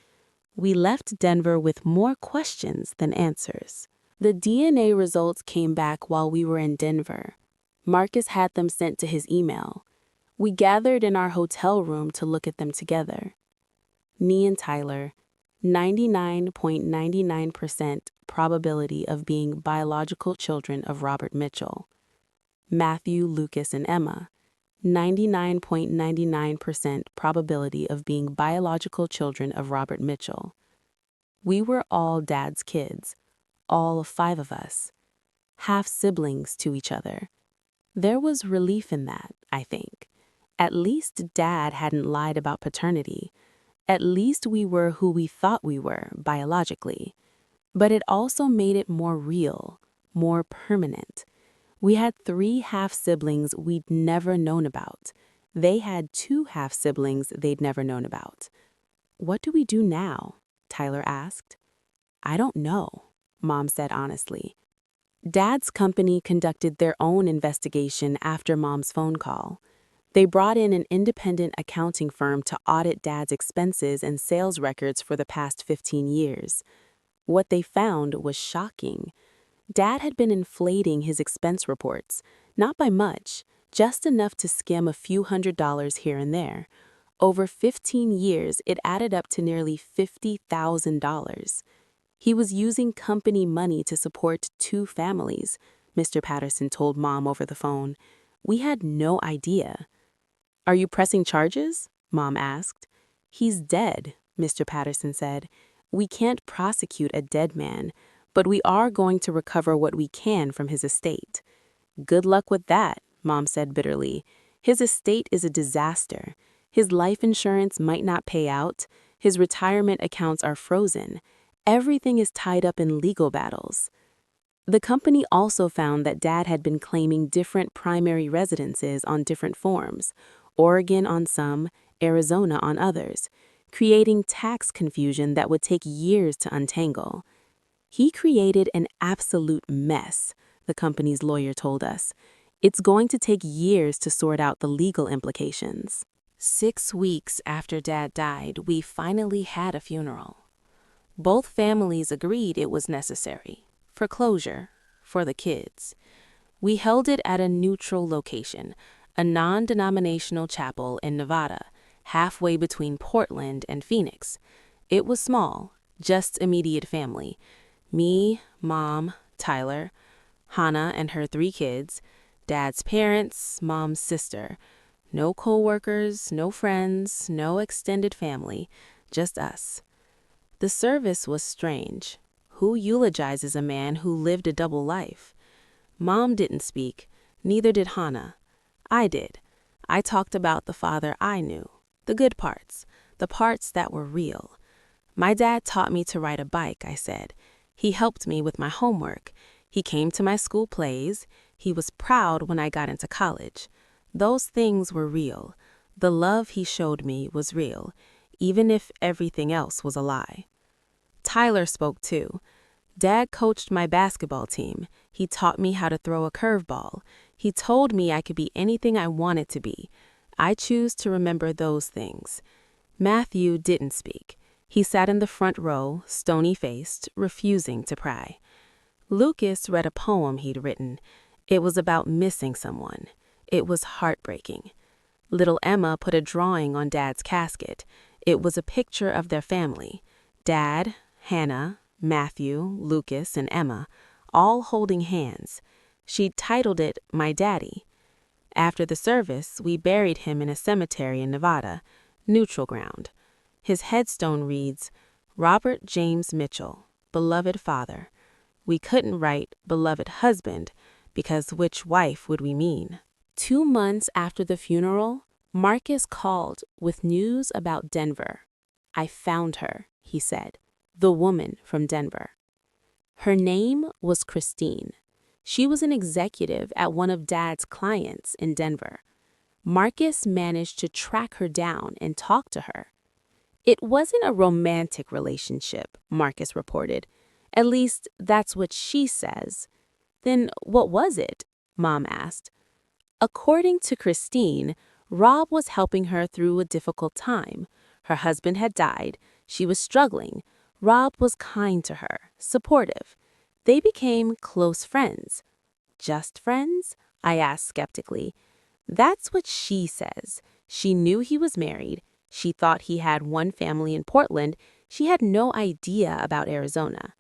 We left Denver with more questions than answers. The DNA results came back while we were in Denver. Marcus had them sent to his email. We gathered in our hotel room to look at them together. Me and Tyler, 99.99% probability of being biological children of Robert Mitchell. Matthew, Lucas, and Emma, 99.99% probability of being biological children of Robert Mitchell. We were all Dad's kids, all 5 of us, half siblings to each other. There was relief in that, I think. At least Dad hadn't lied about paternity. At least we were who we thought we were, biologically. But it also made it more real, more permanent. We had 3 half-siblings we'd never known about. They had 2 half-siblings they'd never known about. "What do we do now?" Tyler asked. "I don't know," Mom said honestly. Dad's company conducted their own investigation after Mom's phone call. They brought in an independent accounting firm to audit Dad's expenses and sales records for the past 15 years. What they found was shocking. Dad had been inflating his expense reports, not by much, just enough to skim a few $100s here and there. Over 15 years, it added up to nearly $50,000. He was using company money to support 2 families, Mr. Patterson told Mom over the phone. We had no idea. "Are you pressing charges?" Mom asked. "He's dead," Mr. Patterson said. "We can't prosecute a dead man, but we are going to recover what we can from his estate." "Good luck with that," Mom said bitterly. "His estate is a disaster. His life insurance might not pay out. His retirement accounts are frozen. Everything is tied up in legal battles." The company also found that Dad had been claiming different primary residences on different forms, Oregon on some, Arizona on others, creating tax confusion that would take years to untangle. "He created an absolute mess," the company's lawyer told us. "It's going to take years to sort out the legal implications." 6 weeks after Dad died, we finally had a funeral. Both families agreed it was necessary, for closure, for the kids. We held it at a neutral location, a non-denominational chapel in Nevada, halfway between Portland and Phoenix. It was small, just immediate family. Me, Mom, Tyler, Hannah and her 3 kids, Dad's parents, Mom's sister. No co-workers, no friends, no extended family, just us. The service was strange. Who eulogizes a man who lived a double life? Mom didn't speak, neither did Hannah. I did. I talked about the father I knew, the good parts, the parts that were real. "My dad taught me to ride a bike," I said. "He helped me with my homework. He came to my school plays. He was proud when I got into college. Those things were real. The love he showed me was real, even if everything else was a lie." Tyler spoke too. "Dad coached my basketball team. He taught me how to throw a curveball. He told me I could be anything I wanted to be. I choose to remember those things." Matthew didn't speak. He sat in the front row, stony-faced, refusing to pry. Lucas read a poem he'd written. It was about missing someone. It was heartbreaking. Little Emma put a drawing on Dad's casket. It was a picture of their family. Dad, Hannah, Matthew, Lucas, and Emma, all holding hands. She titled it My Daddy. After the service, we buried him in a cemetery in Nevada, neutral ground. His headstone reads, "Robert James Mitchell, beloved father." We couldn't write beloved husband, because which wife would we mean? 2 months after the funeral, Marcus called with news about Denver. "I found her," he said, "the woman from Denver." Her name was Christine. She was an executive at one of Dad's clients in Denver. Marcus managed to track her down and talk to her. "It wasn't a romantic relationship," Marcus reported. At least, that's what she says. Then what was it? Mom asked. According to Christine, Rob was helping her through a difficult time. Her husband had died. She was struggling. Rob was kind to her, supportive. They became close friends. Just friends? I asked skeptically. That's what she says. She knew he was married. She thought he had one family in Portland. She had no idea about Arizona.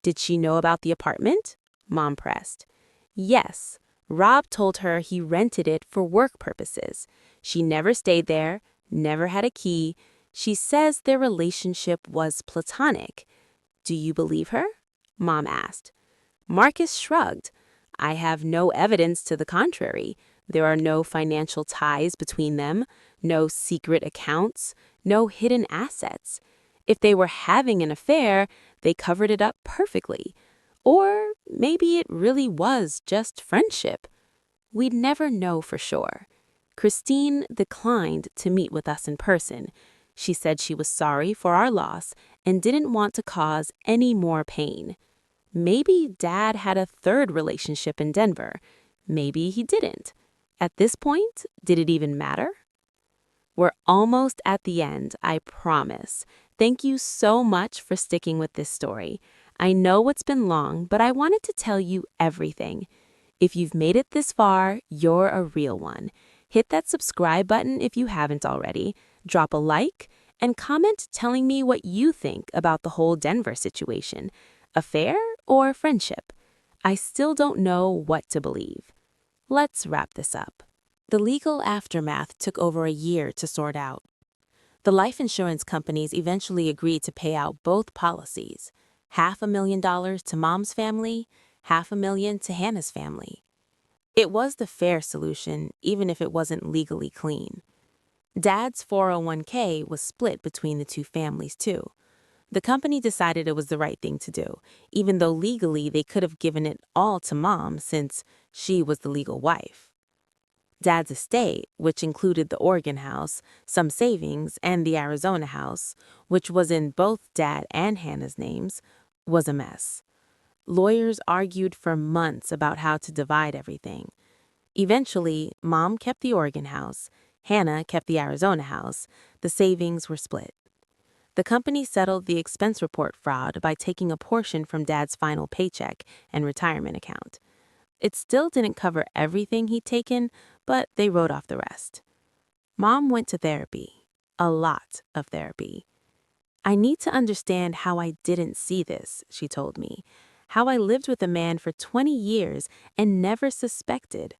Did she know about the apartment? Mom pressed. Yes. Rob told her he rented it for work purposes. She never stayed there, never had a key. She says their relationship was platonic. Do you believe her? Mom asked. Marcus shrugged. I have no evidence to the contrary. There are no financial ties between them, no secret accounts, no hidden assets. If they were having an affair, they covered it up perfectly. Or maybe it really was just friendship. We'd never know for sure. Christine declined to meet with us in person. She said she was sorry for our loss and didn't want to cause any more pain. Maybe Dad had a third relationship in Denver. Maybe he didn't. At this point, did it even matter? We're almost at the end, I promise. Thank you so much for sticking with this story. I know it's been long, but I wanted to tell you everything. If you've made it this far, you're a real one. Hit that subscribe button if you haven't already, drop a like, and comment telling me what you think about the whole Denver situation. Affair or friendship? I still don't know what to believe. Let's wrap this up. The legal aftermath took over a year to sort out. The life insurance companies eventually agreed to pay out both policies, $500,000 to Mom's family, $500,000 to Hannah's family. It was the fair solution, even if it wasn't legally clean. Dad's 401k was split between the two families, too. The company decided it was the right thing to do, even though legally they could have given it all to Mom since she was the legal wife. Dad's estate, which included the Oregon house, some savings, and the Arizona house, which was in both Dad and Hannah's names, was a mess. Lawyers argued for months about how to divide everything. Eventually, Mom kept the Oregon house, Hannah kept the Arizona house, the savings were split. The company settled the expense report fraud by taking a portion from Dad's final paycheck and retirement account. It still didn't cover everything he'd taken, but they wrote off the rest. Mom went to therapy, a lot of therapy. I need to understand how I didn't see this, she told me, how I lived with a man for 20 years and never suspected.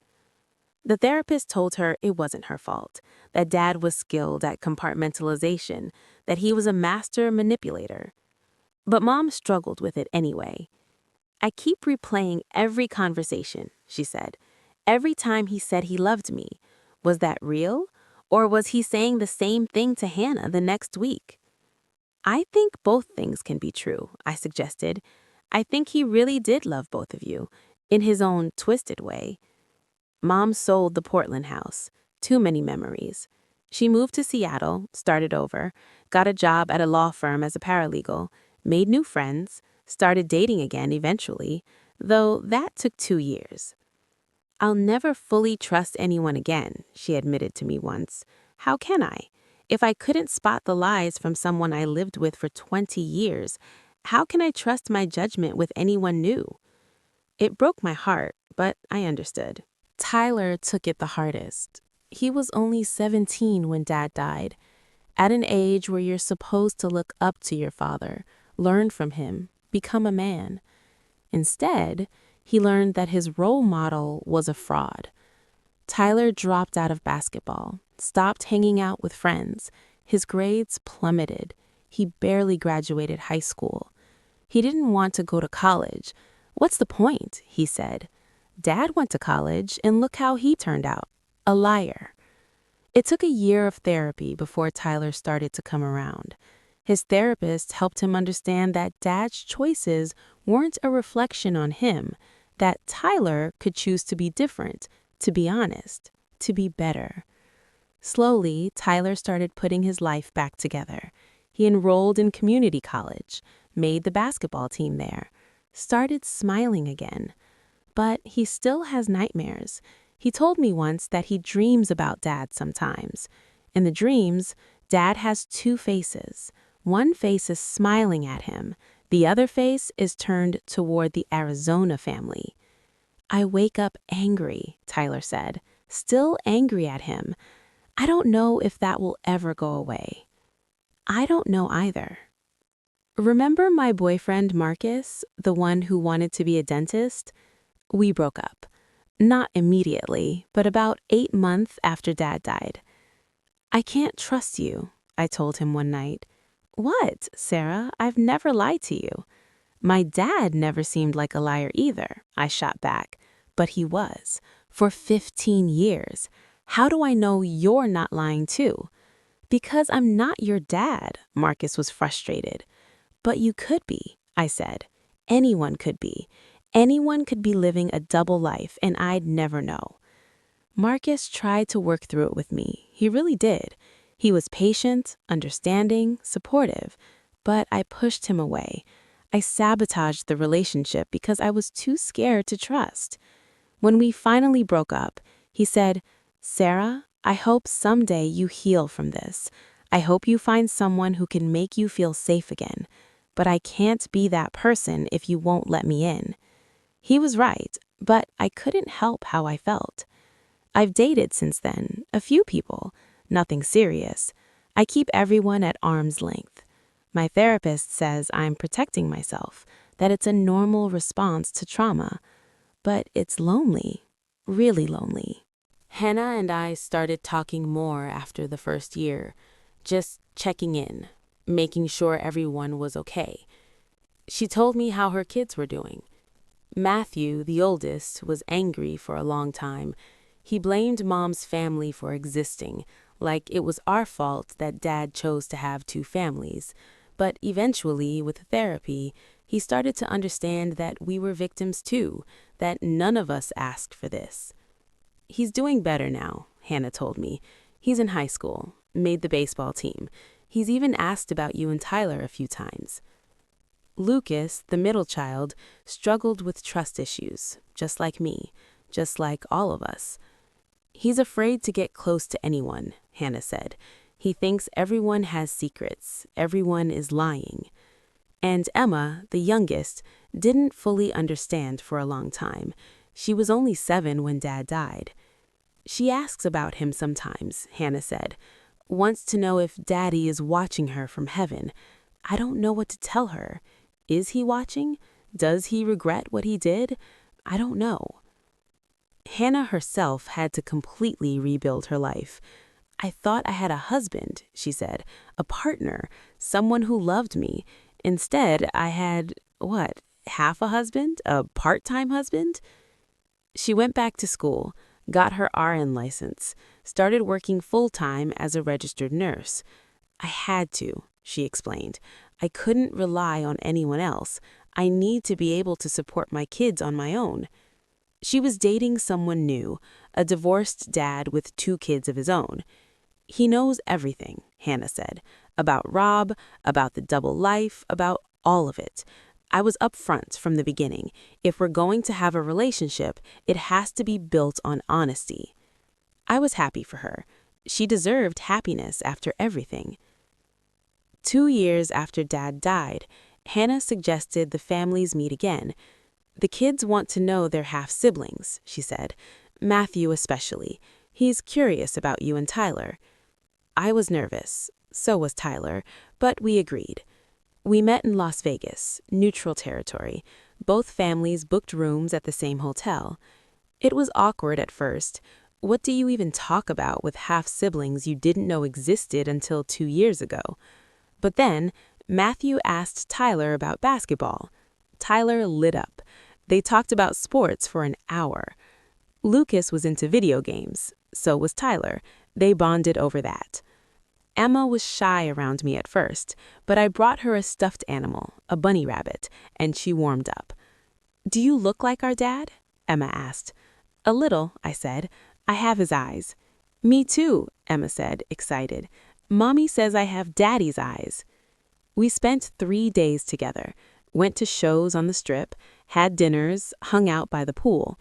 The therapist told her it wasn't her fault, that Dad was skilled at compartmentalization, that he was a master manipulator. But Mom struggled with it anyway. I keep replaying every conversation, she said. Every time he said he loved me. Was that real? Or was he saying the same thing to Hannah the next week? I think both things can be true, I suggested. I think he really did love both of you, in his own twisted way. Mom sold the Portland house. Too many memories. She moved to Seattle, started over, got a job at a law firm as a paralegal, made new friends, started dating again eventually, though that took 2 years. I'll never fully trust anyone again, she admitted to me once. How can I? If I couldn't spot the lies from someone I lived with for 20 years, how can I trust my judgment with anyone new? It broke my heart, but I understood. Tyler took it the hardest. He was only 17 when Dad died, at an age where you're supposed to look up to your father, learn from him, become a man. Instead, he learned that his role model was a fraud. Tyler dropped out of basketball, stopped hanging out with friends. His grades plummeted. He barely graduated high school. He didn't want to go to college. What's the point? He said. Dad went to college, and look how he turned out. A liar. It took a year of therapy before Tyler started to come around. His therapist helped him understand that Dad's choices weren't a reflection on him, that Tyler could choose to be different, to be honest, to be better. Slowly, Tyler started putting his life back together. He enrolled in community college, made the basketball team there, started smiling again. But he still has nightmares. He told me once that he dreams about Dad sometimes. In the dreams, Dad has two faces. One face is smiling at him. The other face is turned toward the Arizona family. I wake up angry, Tyler said, still angry at him. I don't know if that will ever go away. I don't know either. Remember my boyfriend Marcus, the one who wanted to be a dentist? We broke up. Not immediately, but about 8 months after Dad died. I can't trust you, I told him one night. What, Sarah? I've never lied to you. My dad never seemed like a liar either, I shot back. But he was, for 15 years. How do I know you're not lying too? Because I'm not your dad, Marcus was frustrated. But you could be, I said. Anyone could be. Anyone could be living a double life, and I'd never know. Marcus tried to work through it with me. He really did. He was patient, understanding, supportive, but I pushed him away. I sabotaged the relationship because I was too scared to trust. When we finally broke up, he said, Sarah, I hope someday you heal from this. I hope you find someone who can make you feel safe again. But I can't be that person if you won't let me in. He was right, but I couldn't help how I felt. I've dated since then, a few people, nothing serious. I keep everyone at arm's length. My therapist says I'm protecting myself, that it's a normal response to trauma. But it's lonely, really lonely. Hannah and I started talking more after the first year, just checking in, making sure everyone was okay. She told me how her kids were doing. Matthew, the oldest, was angry for a long time. He blamed Mom's family for existing, like it was our fault that Dad chose to have two families. But eventually, with therapy, he started to understand that we were victims too, that none of us asked for this. He's doing better now, Hannah told me. He's in high school, made the baseball team. He's even asked about you and Tyler a few times. Lucas, the middle child, struggled with trust issues, just like me, just like all of us. He's afraid to get close to anyone, Hannah said. He thinks everyone has secrets, everyone is lying. And Emma, the youngest, didn't fully understand for a long time. She was only 7 when Dad died. She asks about him sometimes, Hannah said. Wants to know if Daddy is watching her from heaven. I don't know what to tell her. Is he watching? Does he regret what he did? I don't know. Hannah herself had to completely rebuild her life. I thought I had a husband, she said, a partner, someone who loved me. Instead, I had, half a husband? A part-time husband? She went back to school, got her RN license, started working full-time as a registered nurse. I had to, she explained. I couldn't rely on anyone else. I need to be able to support my kids on my own. She was dating someone new, a divorced dad with 2 kids of his own. He knows everything, Hannah said, about Rob, about the double life, about all of it. I was upfront from the beginning. If we're going to have a relationship, it has to be built on honesty. I was happy for her. She deserved happiness after everything. 2 years after Dad died, Hannah suggested the families meet again. The kids want to know their half-siblings, she said. Matthew especially. He's curious about you and Tyler. I was nervous. So was Tyler, but we agreed. We met in Las Vegas, neutral territory. Both families booked rooms at the same hotel. It was awkward at first. What do you even talk about with half-siblings you didn't know existed until 2 years ago? But then, Matthew asked Tyler about basketball. Tyler lit up. They talked about sports for an hour. Lucas was into video games. So was Tyler. They bonded over that. Emma was shy around me at first, but I brought her a stuffed animal, a bunny rabbit, and she warmed up. Do you look like our dad? Emma asked. A little, I said. I have his eyes. Me too, Emma said, excited. Mommy says I have Daddy's eyes. We spent 3 days together, went to shows on the strip, had dinners, hung out by the pool.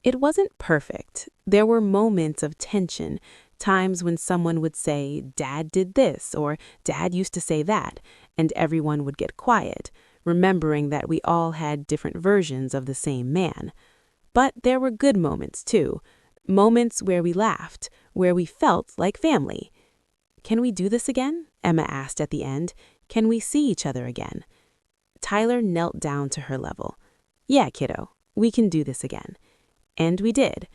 It wasn't perfect. There were moments of tension, times when someone would say, "Dad did this," or "Dad used to say that," and everyone would get quiet, remembering that we all had different versions of the same man. But there were good moments, too. Moments where we laughed, where we felt like family. "Can we do this again?" Emma asked at the end. "Can we see each other again?" Tyler knelt down to her level. "Yeah, kiddo, we can do this again." And we did.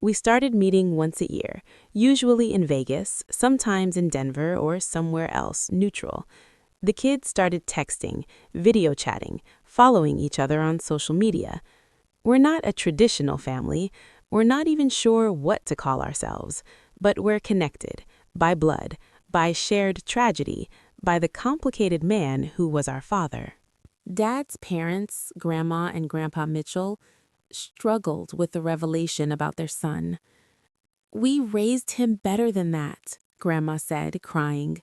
We started meeting once a year, usually in Vegas, sometimes in Denver or somewhere else neutral. The kids started texting, video chatting, following each other on social media. We're not a traditional family. We're not even sure what to call ourselves, but we're connected by blood, by shared tragedy, by the complicated man who was our father. Dad's parents, Grandma and Grandpa Mitchell, struggled with the revelation about their son. "We raised him better than that," Grandma said, crying.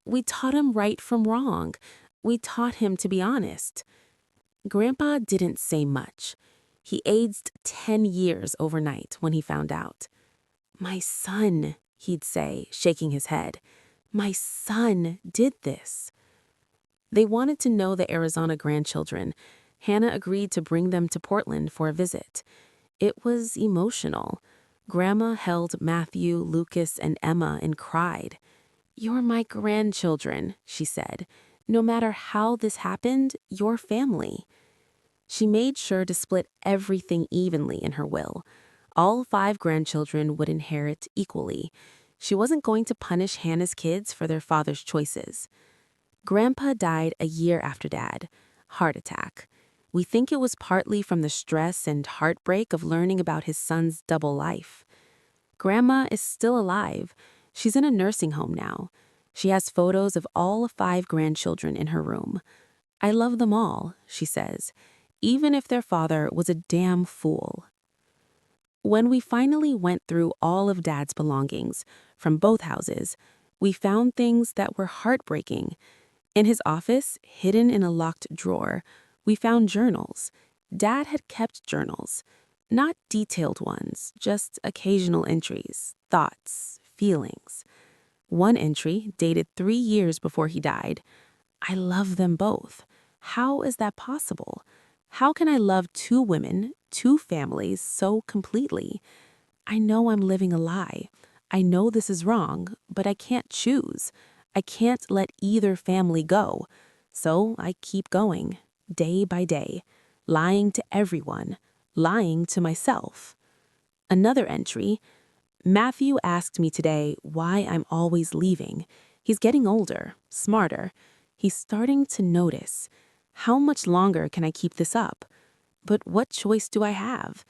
"We taught him right from wrong. We taught him to be honest." Grandpa didn't say much. He aged 10 years overnight when he found out. "My son," he'd say, shaking his head. "My son did this." They wanted to know the Arizona grandchildren. Hannah agreed to bring them to Portland for a visit. It was emotional. Grandma held Matthew, Lucas, and Emma and cried. "You're my grandchildren," she said. "No matter how this happened, you're family." She made sure to split everything evenly in her will. All 5 grandchildren would inherit equally. She wasn't going to punish Hannah's kids for their father's choices. Grandpa died a year after Dad. Heart attack. We think it was partly from the stress and heartbreak of learning about his son's double life. Grandma is still alive. She's in a nursing home now. She has photos of all 5 grandchildren in her room. "I love them all," she says, "even if their father was a damn fool." When we finally went through all of Dad's belongings, from both houses, we found things that were heartbreaking. In his office, hidden in a locked drawer, we found journals. Dad had kept journals. Not detailed ones, just occasional entries, thoughts, feelings. One entry, dated 3 years before he died. "I love them both. How is that possible? How can I love 2 women, 2 families so completely? I know I'm living a lie. I know this is wrong, but I can't choose. I can't let either family go. So I keep going, day by day, lying to everyone, lying to myself." Another entry. "Matthew asked me today why I'm always leaving. He's getting older, smarter. He's starting to notice. How much longer can I keep this up? But what choice do I have?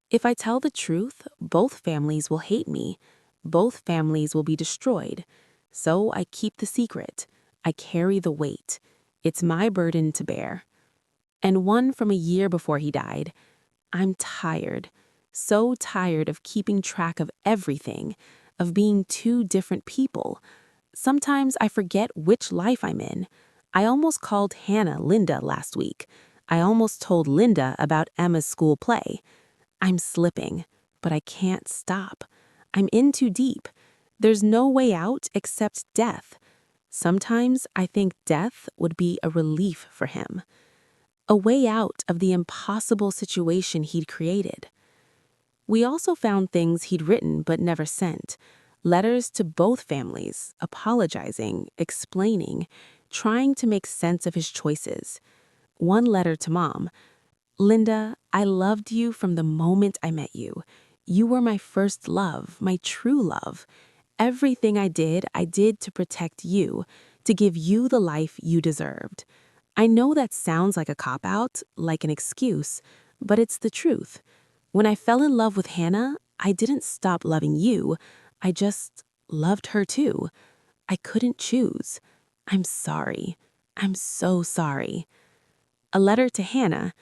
If I tell the truth, both families will hate me. Both families will be destroyed. So I keep the secret. I carry the weight. It's my burden to bear." And one from a year before he died. "I'm tired. So tired of keeping track of everything, of being 2 different people. Sometimes I forget which life I'm in. I almost called Hannah Linda last week. I almost told Linda about Emma's school play. I'm slipping, but I can't stop. I'm in too deep. There's no way out except death. Sometimes I think death would be a relief for him. A way out of the impossible situation he'd created." We also found things he'd written but never sent. Letters to both families, apologizing, explaining, trying to make sense of his choices. One letter to Mom. "Linda, I loved you from the moment I met you. You were my first love, my true love. Everything I did to protect you, to give you the life you deserved. I know that sounds like a cop-out, like an excuse, but it's the truth. When I fell in love with Hannah, I didn't stop loving you. I just loved her too. I couldn't choose. I'm sorry. I'm so sorry." A letter to Hannah.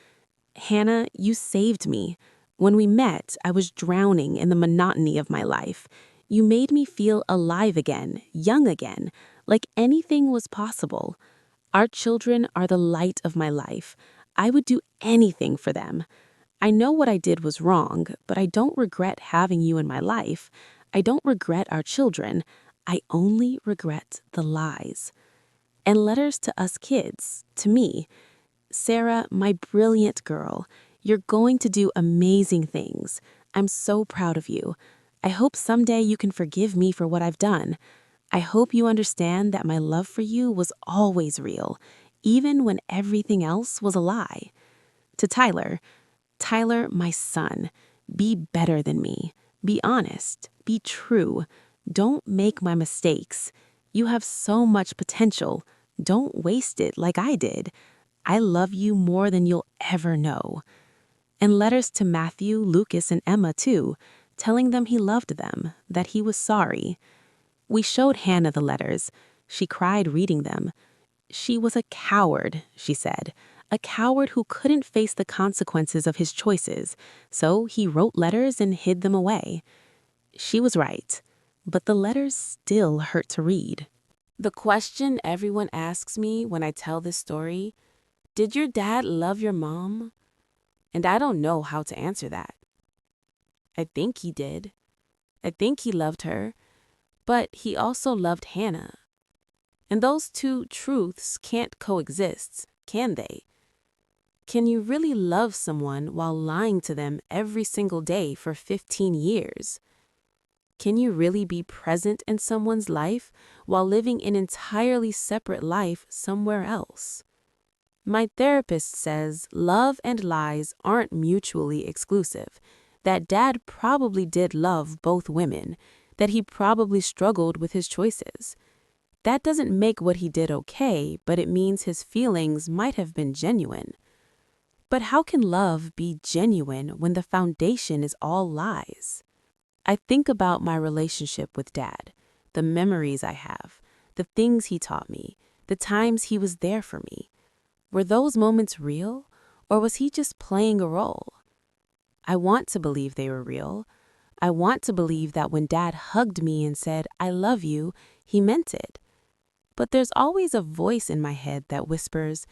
"Hannah, you saved me. When we met, I was drowning in the monotony of my life. You made me feel alive again, young again, like anything was possible. Our children are the light of my life. I would do anything for them. I know what I did was wrong, but I don't regret having you in my life. I don't regret our children. I only regret the lies. And letters to us kids, to me. Sarah, my brilliant girl, you're going to do amazing things. I'm so proud of you. I hope someday you can forgive me for what I've done. I hope you understand that my love for you was always real, even when everything else was a lie. To Tyler, Tyler, my son, be better than me. Be honest. Be true. Don't make my mistakes. You have so much potential. Don't waste it like I did. I love you more than you'll ever know. And letters to Matthew, Lucas, and Emma, too, telling them he loved them, that he was sorry. We showed Hannah the letters. She cried reading them. She was a coward, she said, a coward who couldn't face the consequences of his choices, so he wrote letters and hid them away. She was right, but the letters still hurt to read. The question everyone asks me when I tell this story, did your dad love your mom? And I don't know how to answer that. I think he did. I think he loved her, but he also loved Hannah. And those two truths can't coexist, can they? Can you really love someone while lying to them every single day for 15 years? Can you really be present in someone's life while living an entirely separate life somewhere else? My therapist says love and lies aren't mutually exclusive, that Dad probably did love both women, that he probably struggled with his choices. That doesn't make what he did okay, but it means his feelings might have been genuine. But how can love be genuine when the foundation is all lies? I think about my relationship with Dad, the memories I have, the things he taught me, the times he was there for me. Were those moments real, or was he just playing a role? I want to believe they were real. I want to believe that when Dad hugged me and said, "I love you," he meant it. But there's always a voice in my head that whispers,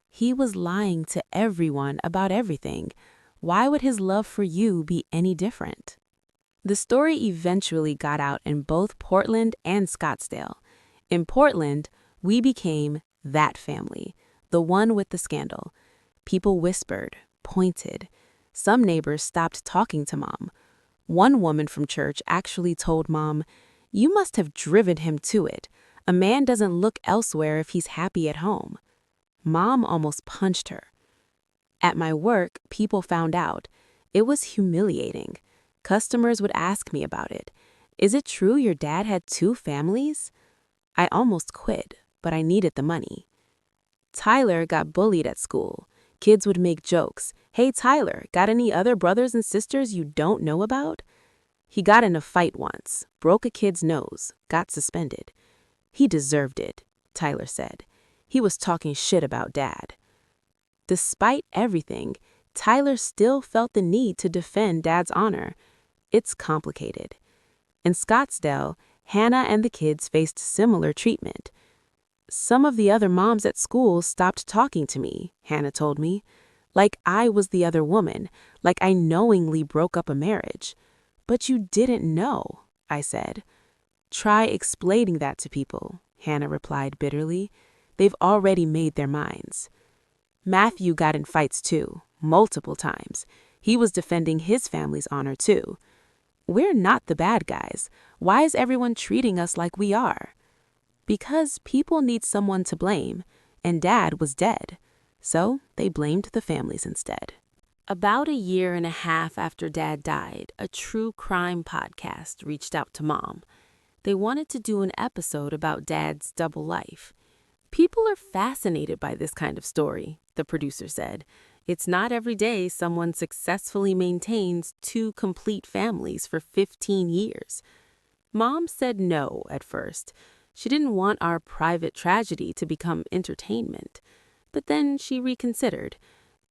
he was lying to everyone about everything. Why would his love for you be any different? The story eventually got out in both Portland and Scottsdale. In Portland, we became that family, the one with the scandal. People whispered, pointed. Some neighbors stopped talking to Mom. One woman from church actually told Mom, "You must have driven him to it. A man doesn't look elsewhere if he's happy at home." Mom almost punched her. At my work, people found out. It was humiliating. Customers would ask me about it. "Is it true your dad had two families?" I almost quit, but I needed the money. Tyler got bullied at school. Kids would make jokes. "Hey, Tyler, got any other brothers and sisters you don't know about?" He got in a fight once, broke a kid's nose, got suspended. He deserved it, Tyler said. He was talking shit about Dad. Despite everything, Tyler still felt the need to defend Dad's honor. It's complicated. In Scottsdale, Hannah and the kids faced similar treatment. "Some of the other moms at school stopped talking to me," Hannah told me. "Like I was the other woman, like I knowingly broke up a marriage." "But you didn't know," I said. "Try explaining that to people," Hannah replied bitterly. "They've already made their minds." Matthew got in fights too, multiple times. He was defending his family's honor too. We're not the bad guys. Why is everyone treating us like we are? Because people need someone to blame, and Dad was dead. So they blamed the families instead. About a year and a half after Dad died, a true crime podcast reached out to Mom. They wanted to do an episode about Dad's double life. "People are fascinated by this kind of story," the producer said. "It's not every day someone successfully maintains two complete families for 15 years. Mom said no at first. She didn't want our private tragedy to become entertainment. But then she reconsidered.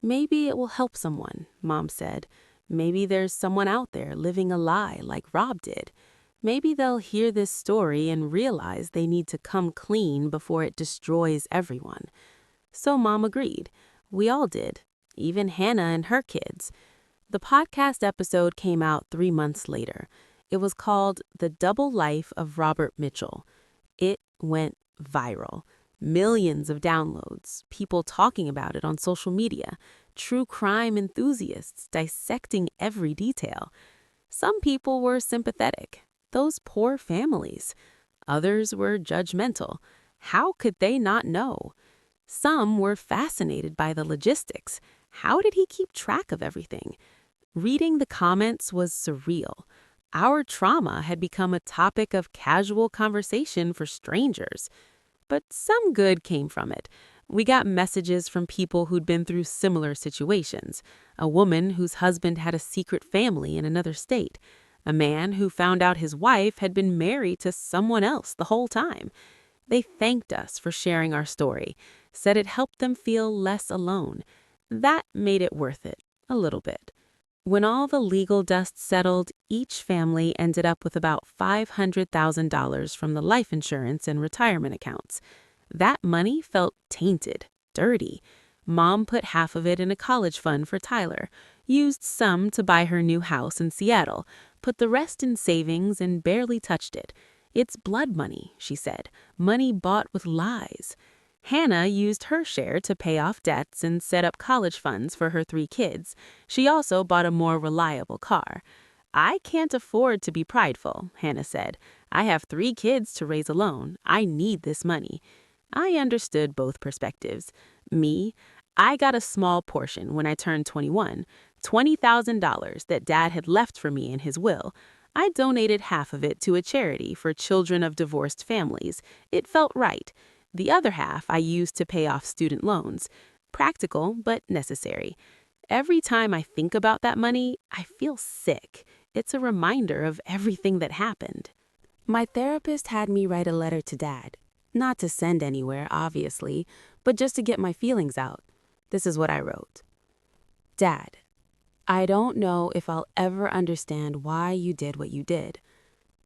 "Maybe it will help someone," Mom said. "Maybe there's someone out there living a lie like Rob did. Maybe they'll hear this story and realize they need to come clean before it destroys everyone. So Mom agreed. We all did, even Hannah and her kids. The podcast episode came out 3 months later. It was called The Double Life of Robert Mitchell. It went viral. Millions of downloads, people talking about it on social media, true crime enthusiasts dissecting every detail. Some people were sympathetic. Those poor families. Others were judgmental. How could they not know? Some were fascinated by the logistics. How did he keep track of everything? Reading the comments was surreal. Our trauma had become a topic of casual conversation for strangers. But some good came from it. We got messages from people who'd been through similar situations. A woman whose husband had a secret family in another state. A man who found out his wife had been married to someone else the whole time. They thanked us for sharing our story, said it helped them feel less alone. That made it worth it, a little bit. When all the legal dust settled, each family ended up with about $500,000 from the life insurance and retirement accounts. That money felt tainted, dirty. Mom put half of it in a college fund for Tyler, used some to buy her new house in Seattle, put the rest in savings and barely touched it. It's blood money, she said, money bought with lies. Hannah used her share to pay off debts and set up college funds for her 3 kids. She also bought a more reliable car. I can't afford to be prideful, Hannah said. I have 3 kids to raise alone. I need this money. I understood both perspectives. Me, I got a small portion when I turned 21, $20,000 that Dad had left for me in his will. I donated half of it to a charity for children of divorced families. It felt right. The other half I used to pay off student loans. Practical, but necessary. Every time I think about that money, I feel sick. It's a reminder of everything that happened. My therapist had me write a letter to Dad. Not to send anywhere, obviously, but just to get my feelings out. This is what I wrote. Dad, I don't know if I'll ever understand why you did what you did.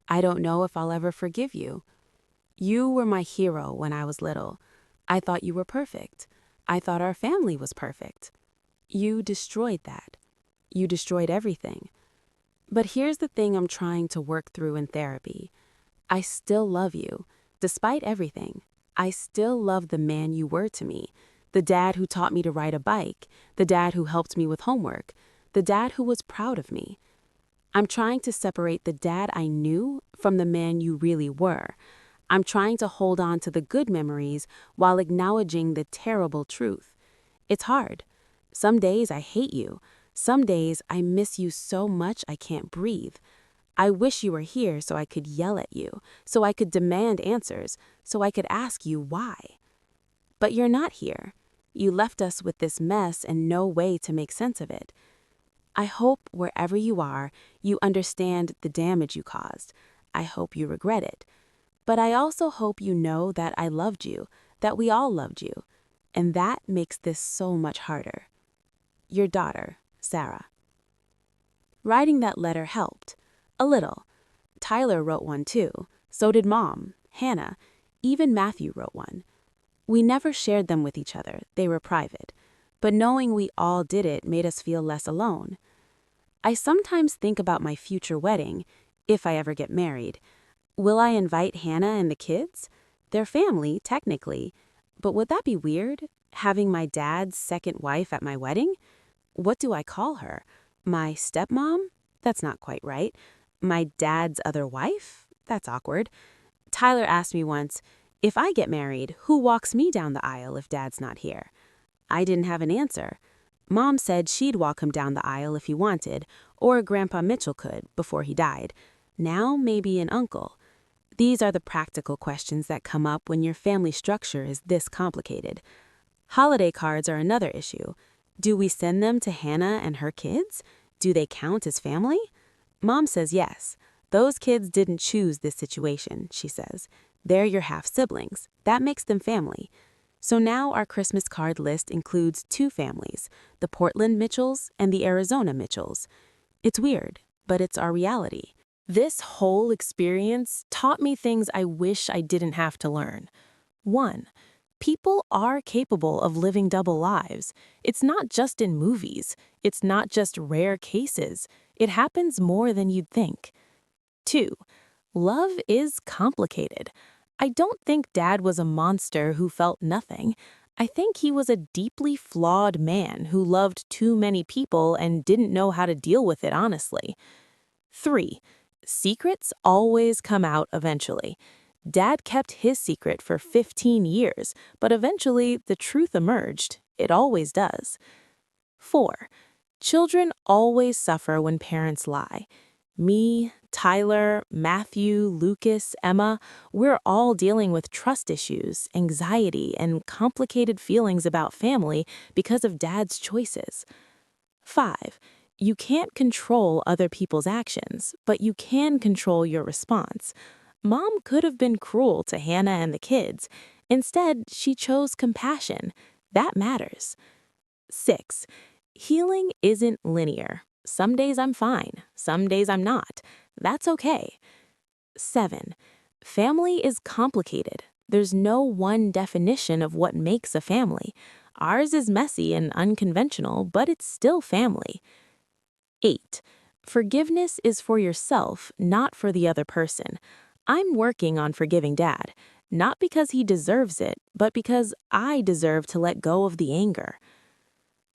I don't know if I'll ever forgive you. You were my hero when I was little. I thought you were perfect. I thought our family was perfect. You destroyed that. You destroyed everything. But here's the thing I'm trying to work through in therapy. I still love you. Despite everything, I still love the man you were to me. The dad who taught me to ride a bike. The dad who helped me with homework. The dad who was proud of me. I'm trying to separate the dad I knew from the man you really were. I'm trying to hold on to the good memories while acknowledging the terrible truth. It's hard. Some days I hate you. Some days I miss you so much I can't breathe. I wish you were here so I could yell at you, so I could demand answers, so I could ask you why. But you're not here. You left us with this mess and no way to make sense of it. I hope wherever you are, you understand the damage you caused. I hope you regret it. But I also hope you know that I loved you, that we all loved you. And that makes this so much harder. Your daughter, Sarah. Writing that letter helped. A little. Tyler wrote one too. So did Mom, Hannah. Even Matthew wrote one. We never shared them with each other. They were private. But knowing we all did it made us feel less alone. I sometimes think about my future wedding, if I ever get married. Will I invite Hannah and the kids? They're family, technically. But would that be weird, having my dad's second wife at my wedding? What do I call her? My stepmom? That's not quite right. My dad's other wife? That's awkward. Tyler asked me once, if I get married, who walks me down the aisle if Dad's not here? I didn't have an answer. Mom said she'd walk him down the aisle if he wanted, or Grandpa Mitchell could before he died. Now maybe an uncle. These are the practical questions that come up when your family structure is this complicated. Holiday cards are another issue. Do we send them to Hannah and her kids? Do they count as family? Mom says yes. Those kids didn't choose this situation, she says. They're your half-siblings. That makes them family. So now our Christmas card list includes 2 families, the Portland Mitchells and the Arizona Mitchells. It's weird, but it's our reality. This whole experience taught me things I wish I didn't have to learn. 1. People are capable of living double lives. It's not just in movies. It's not just rare cases. It happens more than you'd think. 2. Love is complicated. I don't think Dad was a monster who felt nothing. I think he was a deeply flawed man who loved too many people and didn't know how to deal with it honestly. 3. Secrets always come out eventually. Dad kept his secret for 15 years, but eventually the truth emerged. It always does. 4. Children always suffer when parents lie. Me, Tyler, Matthew, Lucas, Emma, we're all dealing with trust issues, anxiety, and complicated feelings about family because of Dad's choices. 5. You can't control other people's actions, but you can control your response. Mom could have been cruel to Hannah and the kids. Instead, she chose compassion. That matters. 6. Healing isn't linear. Some days I'm fine, some days I'm not. That's okay. 7. Family is complicated. There's no one definition of what makes a family. Ours is messy and unconventional, but it's still family. 8. Forgiveness is for yourself, not for the other person. I'm working on forgiving Dad, not because he deserves it, but because I deserve to let go of the anger.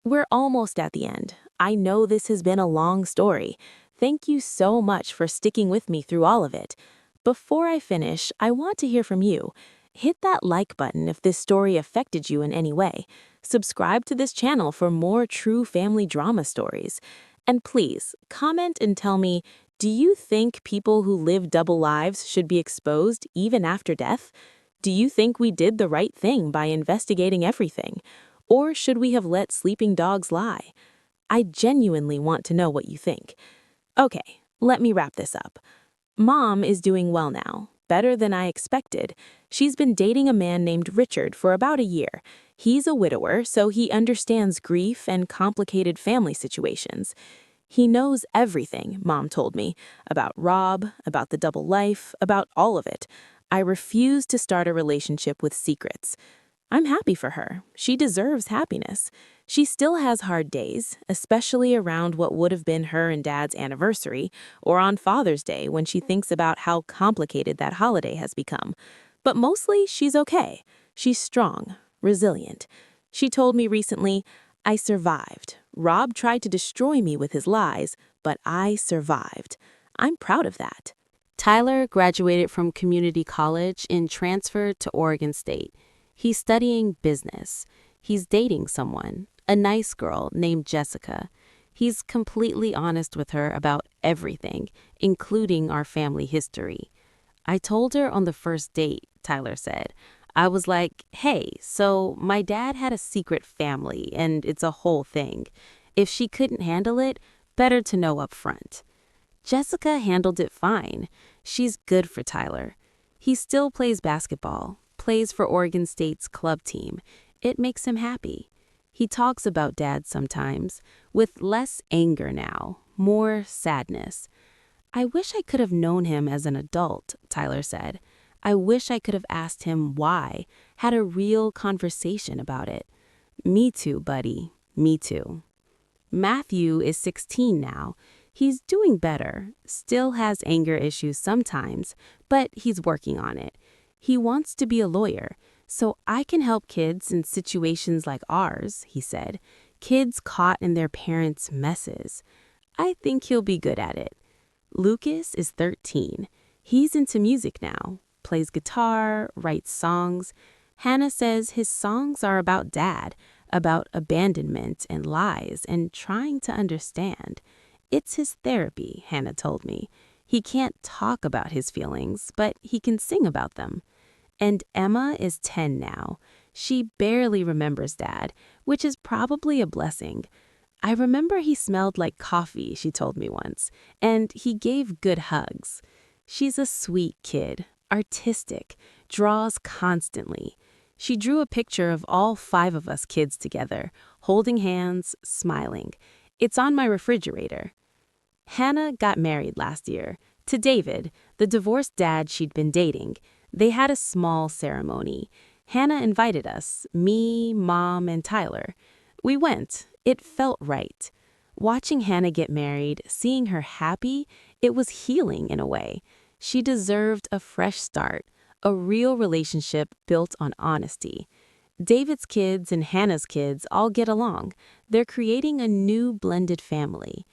We're almost at the end. I know this has been a long story. Thank you so much for sticking with me through all of it. Before I finish, I want to hear from you. Hit that like button if this story affected you in any way. Subscribe to this channel for more true family drama stories. And please, comment and tell me, do you think people who live double lives should be exposed even after death? Do you think we did the right thing by investigating everything? Or should we have let sleeping dogs lie? I genuinely want to know what you think. Okay, let me wrap this up. Mom is doing well now, better than I expected. She's been dating a man named Richard for about a year. He's a widower, so he understands grief and complicated family situations. He knows everything, Mom told me, about Rob, about the double life, about all of it. I refuse to start a relationship with secrets. I'm happy for her. She deserves happiness. She still has hard days, especially around what would have been her and Dad's anniversary, or on Father's Day when she thinks about how complicated that holiday has become. But mostly, she's okay. She's strong, resilient. She told me recently, I survived. Rob tried to destroy me with his lies, but I survived. I'm proud of that. Tyler graduated from community college and transferred to Oregon State. He's studying business. He's dating someone, a nice girl named Jessica. He's completely honest with her about everything, including our family history. I told her on the first date, Tyler said. I was like, hey, so my dad had a secret family, and it's a whole thing. If she couldn't handle it, better to know up front. Jessica handled it fine. She's good for Tyler. He still plays basketball, plays for Oregon State's club team. It makes him happy. He talks about Dad sometimes, with less anger now, more sadness. I wish I could have known him as an adult, Tyler said. I wish I could have asked him why, had a real conversation about it. Me too, buddy. Me too. Matthew is 16 now. He's doing better, still has anger issues sometimes, but he's working on it. He wants to be a lawyer, so I can help kids in situations like ours, he said. Kids caught in their parents' messes. I think he'll be good at it. Lucas is 13. He's into music now, plays guitar, writes songs. Hannah says his songs are about Dad, about abandonment and lies and trying to understand. It's his therapy, Hannah told me. He can't talk about his feelings, but he can sing about them. And Emma is 10 now. She barely remembers Dad, which is probably a blessing. I remember he smelled like coffee, she told me once, and he gave good hugs. She's a sweet kid, artistic, draws constantly. She drew a picture of all 5 of us kids together, holding hands, smiling. It's on my refrigerator. Hannah got married last year. To David, the divorced dad she'd been dating, they had a small ceremony. Hannah invited us, me, Mom, and Tyler. We went. It felt right. Watching Hannah get married, seeing her happy, it was healing in a way. She deserved a fresh start, a real relationship built on honesty. David's kids and Hannah's kids all get along. They're creating a new blended family.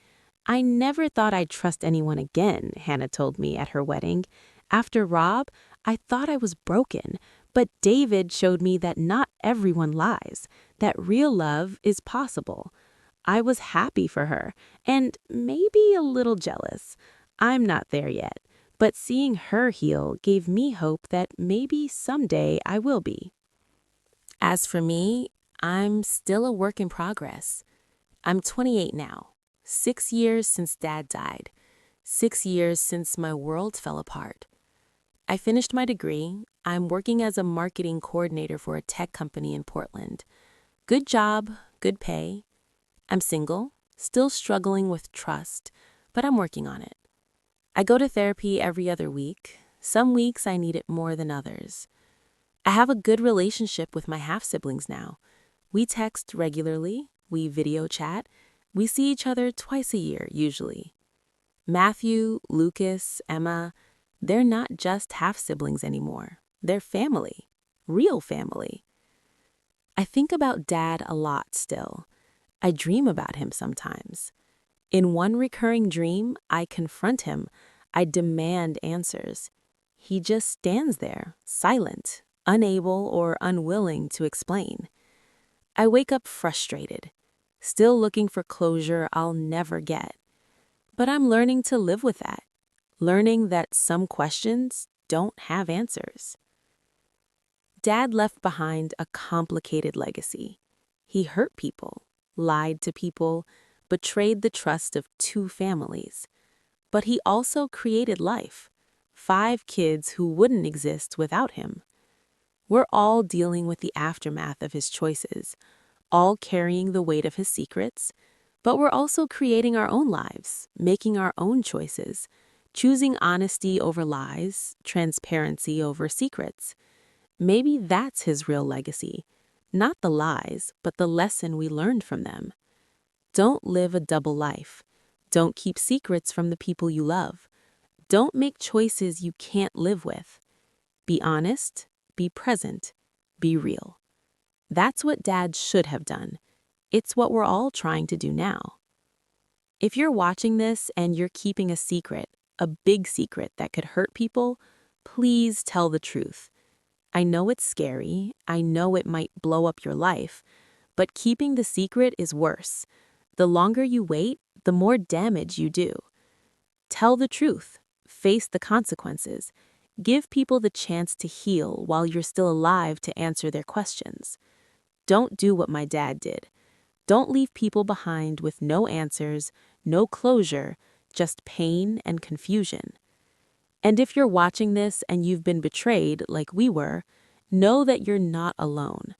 I never thought I'd trust anyone again, Hannah told me at her wedding. After Rob, I thought I was broken, but David showed me that not everyone lies, that real love is possible. I was happy for her, and maybe a little jealous. I'm not there yet, but seeing her heal gave me hope that maybe someday I will be. As for me, I'm still a work in progress. I'm 28 now, 6 years since Dad died, 6 years since my world fell apart. I finished my degree. I'm working as a marketing coordinator for a tech company in Portland. Good job, good pay. I'm single, still struggling with trust, but I'm working on it. I go to therapy every other week. Some weeks I need it more than others. I have a good relationship with my half-siblings now. We text regularly, we video chat, we see each other twice a year usually. Matthew, Lucas, Emma, they're not just half-siblings anymore. They're family, real family. I think about Dad a lot still. I dream about him sometimes. In one recurring dream, I confront him. I demand answers. He just stands there, silent, unable or unwilling to explain. I wake up frustrated, still looking for closure I'll never get. But I'm learning to live with that, learning that some questions don't have answers. Dad left behind a complicated legacy. He hurt people, lied to people, betrayed the trust of two families. But he also created life, 5 kids who wouldn't exist without him. We're all dealing with the aftermath of his choices, all carrying the weight of his secrets, but we're also creating our own lives, making our own choices, choosing honesty over lies, transparency over secrets. Maybe that's his real legacy, not the lies, but the lesson we learned from them. Don't live a double life. Don't keep secrets from the people you love. Don't make choices you can't live with. Be honest, be present, be real. That's what Dad should have done. It's what we're all trying to do now. If you're watching this and you're keeping a secret, a big secret that could hurt people, please tell the truth. I know it's scary, I know it might blow up your life, but keeping the secret is worse. The longer you wait, the more damage you do. Tell the truth, face the consequences, give people the chance to heal while you're still alive to answer their questions. Don't do what my dad did. Don't leave people behind with no answers, no closure, just pain and confusion. And if you're watching this and you've been betrayed like we were, know that you're not alone.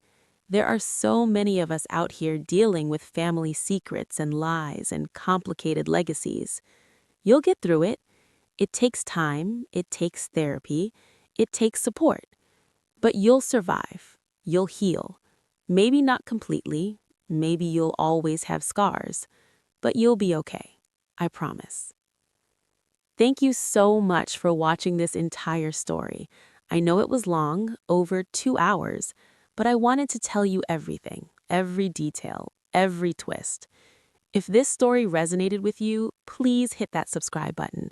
There are so many of us out here dealing with family secrets and lies and complicated legacies. You'll get through it. It takes time, it takes therapy, it takes support. But you'll survive. You'll heal. Maybe not completely, maybe you'll always have scars, but you'll be okay. I promise. Thank you so much for watching this entire story. I know it was long, over 2 hours, but I wanted to tell you everything, every detail, every twist. If this story resonated with you, please hit that subscribe button.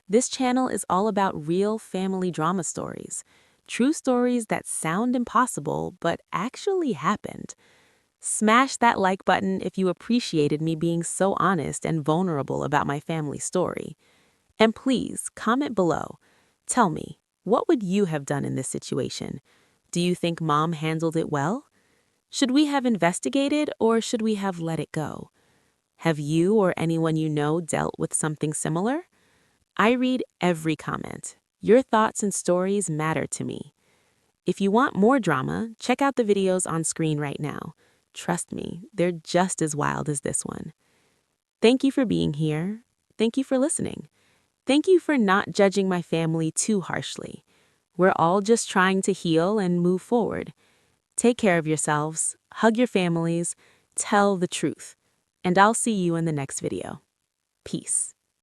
This channel is all about real family drama stories, true stories that sound impossible but actually happened. Smash that like button if you appreciated me being so honest and vulnerable about my family story. And please, comment below. Tell me, what would you have done in this situation? Do you think Mom handled it well? Should we have investigated or should we have let it go? Have you or anyone you know dealt with something similar? I read every comment. Your thoughts and stories matter to me. If you want more drama, check out the videos on screen right now. Trust me, they're just as wild as this one. Thank you for being here. Thank you for listening. Thank you for not judging my family too harshly. We're all just trying to heal and move forward. Take care of yourselves, hug your families, tell the truth, and I'll see you in the next video. Peace.